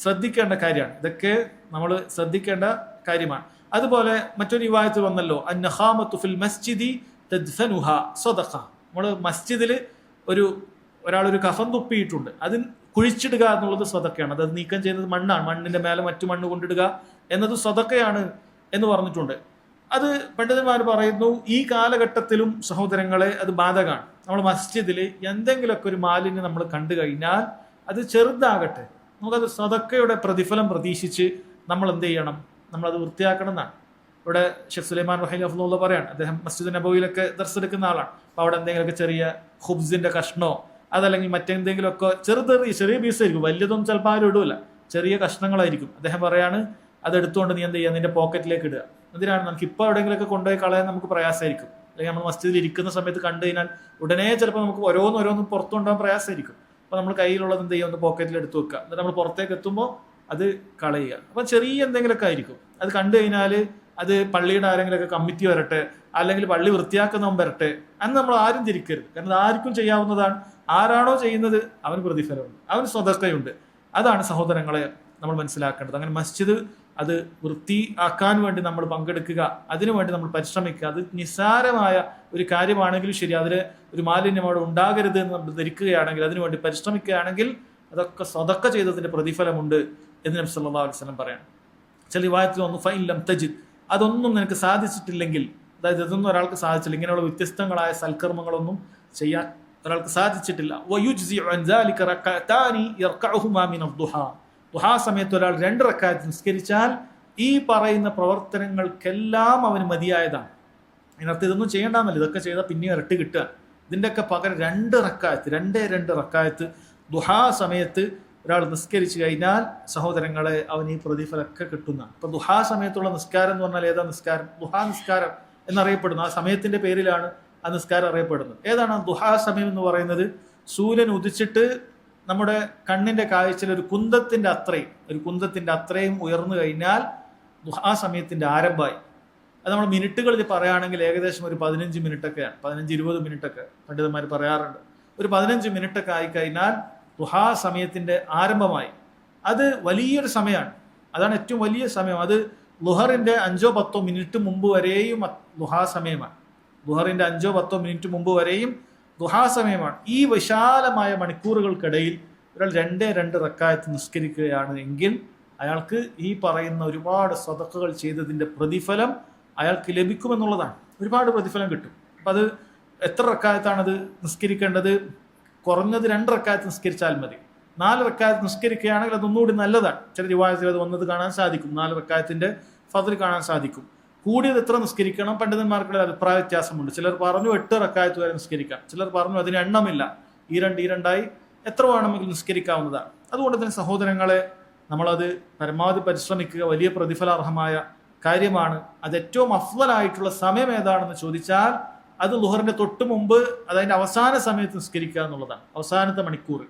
ശ്രദ്ധിക്കേണ്ട കാര്യമാണ്. ഇതൊക്കെ നമ്മൾ ശ്രദ്ധിക്കേണ്ട കാര്യമാണ്. അതുപോലെ മറ്റൊരു റിവായത്തിൽ വന്നല്ലോ, അന്നഖാമത്തു ഫിൽ മസ്ജിദി തദ്ഫനുഹ സ്വദഖ. നമ്മൾ മസ്ജിദിൽ ഒരാളൊരു കഫൻ തുപ്പിയിട്ടുണ്ട്, അത് കുഴിച്ചിടുക എന്നുള്ളത് സ്വതക്കയാണ്. അത് നീക്കം ചെയ്യുന്നത് മണ്ണാണ്, മണ്ണിന്റെ മേലെ മറ്റു മണ്ണ് കൊണ്ടിടുക എന്നത് സ്വതക്കയാണ് എന്ന് പറഞ്ഞിട്ടുണ്ട്. അത് പണ്ഡിതന്മാർ പറയുന്നു ഈ കാലഘട്ടത്തിലും സഹോദരങ്ങളെ അത് ബാധകമാണ്. നമ്മൾ മസ്ജിദിൽ എന്തെങ്കിലുമൊക്കെ ഒരു മാലിന്യം നമ്മൾ കണ്ടു കഴിഞ്ഞാൽ അത് ചെറുതാകട്ടെ, നമുക്കത് സ്വതക്കയുടെ പ്രതിഫലം പ്രതീക്ഷിച്ച് നമ്മൾ എന്ത് ചെയ്യണം, നമ്മളത് വൃത്തിയാക്കണം എന്നാണ്. ഇവിടെ ഷെയ്ഖ് സുലൈമാൻ റഹിമഹുല്ലാഹ് പറയാണ്, അദ്ദേഹം മസ്ജിദ് നബവിയിലൊക്കെ ദർസ് എടുക്കുന്ന ആളാണ്. അപ്പൊ അവിടെ എന്തെങ്കിലുമൊക്കെ ചെറിയ ഖുബ്സിന്റെ കഷ്ണോ അതല്ലെങ്കിൽ മറ്റെന്തെങ്കിലുമൊക്കെ ചെറിയ പീസായിരിക്കും, വലിയതൊന്നും ചിലപ്പോൾ ആരും ഇടൂല, ചെറിയ കഷ്ണങ്ങളായിരിക്കും. അദ്ദേഹം പറയാണ്, അത് എടുത്തുകൊണ്ട് നീ എന്ത് ചെയ്യുക, നിന്റെ പോക്കറ്റിലേക്ക് ഇടുക. എന്തിനാണ്, നമുക്ക് ഇപ്പോൾ എവിടെയെങ്കിലുമൊക്കെ കൊണ്ടുപോയി കളയാൻ നമുക്ക് പ്രയാസമായിരിക്കും. അല്ലെങ്കിൽ നമ്മൾ മസ്ജിദിൽ ഇരിക്കുന്ന സമയത്ത് കണ്ടു കഴിഞ്ഞാൽ ഉടനെ ചിലപ്പോൾ നമുക്ക് ഓരോന്നും പുറത്തു കൊണ്ടുപോകാൻ പ്രയാസമായിരിക്കും. അപ്പൊ നമ്മൾ കയ്യിലുള്ളത് എന്ത് ചെയ്യുക, ഒന്ന് പോക്കറ്റിൽ എടുത്തു വെക്കുക, എന്നിട്ട് നമ്മൾ പുറത്തേക്ക് എത്തുമ്പോൾ അത് കളയുക. അപ്പൊ ചെറിയ എന്തെങ്കിലുമൊക്കെ ആയിരിക്കും. അത് കണ്ടു കഴിഞ്ഞാൽ അത് പള്ളിയുടെ ആരെങ്കിലുമൊക്കെ കമ്മിറ്റി വരട്ടെ, അല്ലെങ്കിൽ പള്ളി വൃത്തിയാക്കുന്നവൻ വരട്ടെ, അന്ന് നമ്മൾ ആരും തിരിക്കരുത്. കാരണം അത് ആർക്കും ചെയ്യാവുന്നതാണ്. ആരാണോ ചെയ്യുന്നത് അവന് പ്രതിഫലമുണ്ട്, അവന് സ്വതക്കയുണ്ട്. അതാണ് സഹോദരങ്ങളെ നമ്മൾ മനസ്സിലാക്കേണ്ടത്. അങ്ങനെ മസ്ജിദ് അത് വൃത്തിയാക്കാൻ വേണ്ടി നമ്മൾ പങ്കെടുക്കുക, അതിനുവേണ്ടി നമ്മൾ പരിശ്രമിക്കുക. അത് നിസ്സാരമായ ഒരു കാര്യമാണെങ്കിലും ശരി, അതിൽ ഒരു മാലിന്യം അവിടെ ഉണ്ടാകരുത് എന്ന് നമ്മൾ ധരിക്കുകയാണെങ്കിൽ, അതിനുവേണ്ടി പരിശ്രമിക്കുകയാണെങ്കിൽ അതൊക്കെ സ്വതക്ക ചെയ്തതിന്റെ പ്രതിഫലമുണ്ട് എന്ന് നബി സല്ലല്ലാഹു അലൈഹി വസല്ലം പറയാണ്. ചില റിവായത്തിൽ വന്നു, ഫഇൻ ലം തജിദ്, അതൊന്നും നിനക്ക് സാധിച്ചിട്ടില്ലെങ്കിൽ, അതായത് ഇതൊന്നും ഒരാൾക്ക് സാധിച്ചില്ല, ഇങ്ങനെയുള്ള വ്യത്യസ്തങ്ങളായ സൽക്കർമ്മങ്ങളൊന്നും ചെയ്യാൻ ഒരാൾക്ക് സാധിച്ചിട്ടില്ല, വയുജ്സിഉ അൻ ദാലിക റകഅതാനി യർകഉഹുമാ മിന ദുഹാ, ദുഹാ സമയത്ത് ഒരാൾ 2 റക്അത്ത് നിസ്കരിച്ചാൽ ഈ പറയുന്ന പ്രവർത്തനങ്ങൾക്കെല്ലാം അവന് മതിയായതാണ്. അതിനർത്ഥം ഇതൊന്നും ചെയ്യേണ്ടെന്നല്ല, ഇതൊക്കെ ചെയ്താൽ പിന്നെ ഇരട്ടി കിട്ടുക. ഇതിൻ്റെയൊക്കെ പകരം 2 റക്അത്ത് ദുഹാ സമയത്ത് ഒരാൾ നിസ്കരിച്ചു കഴിഞ്ഞാൽ സഹോദരങ്ങളെ അവന് ഈ പ്രതിഫലമൊക്കെ കിട്ടുന്നതാണ്. അപ്പൊ ദുഹാ സമയത്തുള്ള നിസ്കാരം എന്ന് പറഞ്ഞാൽ ഏതാ നിസ്കാരം? ദുഹാ നിസ്കാരം എന്നറിയപ്പെടുന്നു. ആ സമയത്തിന്റെ പേരിലാണ് ആ നിസ്കാരം അറിയപ്പെടുന്നത്. ഏതാണ് ദുഹാ സമയം എന്ന് പറയുന്നത്? സൂര്യൻ ഉദിച്ചിട്ട് നമ്മുടെ കണ്ണിന്റെ കാഴ്ചയിൽ ഒരു കുന്തത്തിന്റെ അത്രയും ഉയർന്നു കഴിഞ്ഞാൽ ദുഹാ സമയത്തിന്റെ ആരംഭമായി. അത് നമ്മൾ മിനിറ്റുകളിൽ പറയുകയാണെങ്കിൽ ഏകദേശം ഒരു 15 മിനിറ്റൊക്കെയാണ്, 15-20 മിനിറ്റൊക്കെ പണ്ഡിതന്മാർ പറയാറുണ്ട്. ഒരു 15 മിനിറ്റൊക്കെ ആയിക്കഴിഞ്ഞാൽ ദുഹാ സമയത്തിന്റെ ആരംഭമായി. അത് വലിയൊരു സമയമാണ്, അതാണ് ഏറ്റവും വലിയ സമയം. അത് ളുഹറിന്റെ 5-10 മിനിറ്റ് മുമ്പ് വരെയും ദുഹാ സമയമാണ്. ളുഹറിന്റെ 5-10 മിനിറ്റ് മുമ്പ് വരെയും ദുഹാ സമയമാണ്. ഈ വിശാലമായ മണിക്കൂറുകൾക്കിടയിൽ ഒരാൾ 2 റക്അത്ത് നിസ്കരിക്കുകയാണ് എങ്കിൽ അയാൾക്ക് ഈ പറയുന്ന ഒരുപാട് സദഖകൾ ചെയ്തതിന്റെ പ്രതിഫലം അയാൾക്ക് ലഭിക്കുമെന്നുള്ളതാണ്. ഒരുപാട് പ്രതിഫലം കിട്ടും. അപ്പൊ അത് എത്ര റക്അത്താണത് നിസ്കരിക്കേണ്ടത്? കുറഞ്ഞത് 2 റക്അത്ത് നിസ്കരിച്ചാൽ മതി. 4 റക്അത്ത് നിസ്കരിക്കുകയാണെങ്കിൽ അതൊന്നുകൂടി നല്ലതാണ്. ചില റിവായത്തിൽ അത് വന്നത് കാണാൻ സാധിക്കും, 4 റക്അത്തിന്റെ ഫദ്ൽ കാണാൻ സാധിക്കും. കൂടിയത് എത്ര നിസ്കരിക്കണം? പണ്ഡിതന്മാർക്കുള്ള അഭിപ്രായ വ്യത്യാസമുണ്ട്. ചിലർ പറഞ്ഞു 8 റക്അത്ത് വരെ നിസ്കരിക്കാം, ചിലർ പറഞ്ഞു അതിന് എണ്ണമില്ല, ഈ രണ്ടായി എത്ര വേണമെങ്കിലും നിസ്കരിക്കാവുന്നതാണ്. അതുകൊണ്ട് തന്നെ സഹോദരങ്ങളെ നമ്മളത് പരമാവധി പരിശ്രമിക്കുക. വലിയ പ്രതിഫലാർഹമായ കാര്യമാണ്. അത് ഏറ്റവും അഫ്ളലായിട്ടുള്ള സമയം ഏതാണെന്ന് ചോദിച്ചാൽ അത് ളുഹറിന്റെ തൊട്ട് മുമ്പ്, അതതിന്റെ അവസാന സമയത്ത് നിസ്കരിക്കുക എന്നുള്ളതാണ്. അവസാനത്തെ മണിക്കൂർ.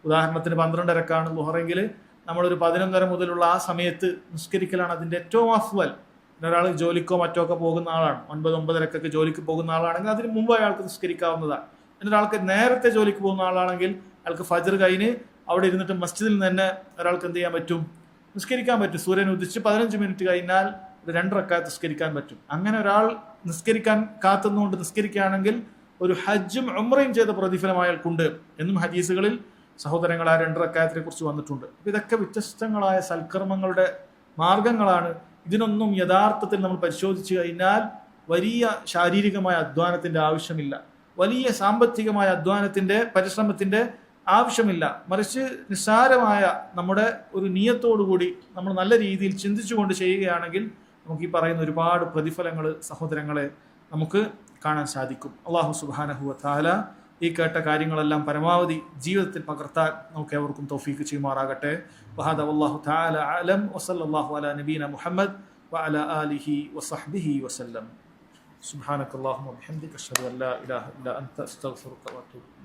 ഉദാഹരണത്തിന് 12:30 ളുഹറെങ്കിൽ നമ്മളൊരു 11:30 മുതലുള്ള ആ സമയത്ത് നിസ്കരിക്കലാണ് അതിന്റെ ഏറ്റവും അഫ്ളൽ. ഒരാൾ ജോലിക്കോ മറ്റോ ഒക്കെ പോകുന്ന ആളാണ്, 9-9:30 ജോലിക്ക് പോകുന്ന ആളാണെങ്കിൽ അതിന് മുമ്പ് അയാൾക്ക് നിസ്കരിക്കാവുന്നതാണ്. ഒരാൾക്ക് നേരത്തെ ജോലിക്ക് പോകുന്ന ആളാണെങ്കിൽ അയാൾക്ക് ഫജ്ർ കഴിഞ്ഞ് അവിടെ ഇരുന്നിട്ട് മസ്ജിദിൽ നിന്ന് തന്നെ ഒരാൾക്ക് എന്ത് ചെയ്യാൻ പറ്റും? നിസ്കരിക്കാൻ പറ്റും. സൂര്യൻ ഉദിച്ച് 15 മിനിറ്റ് കഴിഞ്ഞാൽ 2 റക്അത്ത് നിസ്കരിക്കാൻ പറ്റും. അങ്ങനെ ഒരാൾ നിസ്കരിക്കാൻ കാത്തുന്നുകൊണ്ട് നിസ്കരിക്കുകയാണെങ്കിൽ ഒരു ഹജ്ജും ഉംറയും ചെയ്ത പ്രതിഫലം അയാൾക്കുണ്ട് എന്നും ഹദീസുകളിൽ സഹോദരങ്ങൾ ആ 2 റക്അത്തിനെ കുറിച്ച് വന്നിട്ടുണ്ട്. അപ്പോൾ ഇതൊക്കെ വ്യത്യസ്തങ്ങളായ സൽക്കർമ്മങ്ങളുടെ മാർഗങ്ങളാണ്. ഇതിനൊന്നും യഥാർത്ഥത്തിൽ നമ്മൾ പരിശോധിച്ചു കഴിഞ്ഞാൽ വലിയ ശാരീരികമായ അധ്വാനത്തിന്റെ ആവശ്യമില്ല, വലിയ സാമ്പത്തികമായ അധ്വാനത്തിന്റെ പരിശ്രമത്തിന്റെ ആവശ്യമില്ല. മറിച്ച് നിസ്സാരമായ നമ്മുടെ ഒരു നിയത്തോടുകൂടി നമ്മൾ നല്ല രീതിയിൽ ചിന്തിച്ചുകൊണ്ട് ചെയ്യുകയാണെങ്കിൽ നമുക്ക് ഈ പറയുന്ന ഒരുപാട് പ്രതിഫലങ്ങൾ സഹോദരങ്ങളെ നമുക്ക് കാണാൻ സാധിക്കും. അല്ലാഹു സുബ്ഹാനഹു വ തആല ഈ കേട്ട കാര്യങ്ങളെല്ലാം പരമാവധി ജീവിതത്തിൽ പകർത്താൻ നമുക്ക് ഏവർക്കും തൗഫീഖ് ചെയ്യുമാറാകട്ടെ. വഹദാ വല്ലാഹു തആല അലം വസല്ലല്ലാഹു അലാ നബീന മുഹമ്മദ് വഅലാ ആലിഹി വസഹ്ബിഹി വസല്ലം. സുബ്ഹാനകല്ലാഹുമ്മ വബിഹംദിക അശ്ഹദു അൻ ലാ ഇലാഹ ഇല്ലാ അൻത അസ്തഗ്ഫിറുക വഅതൂബു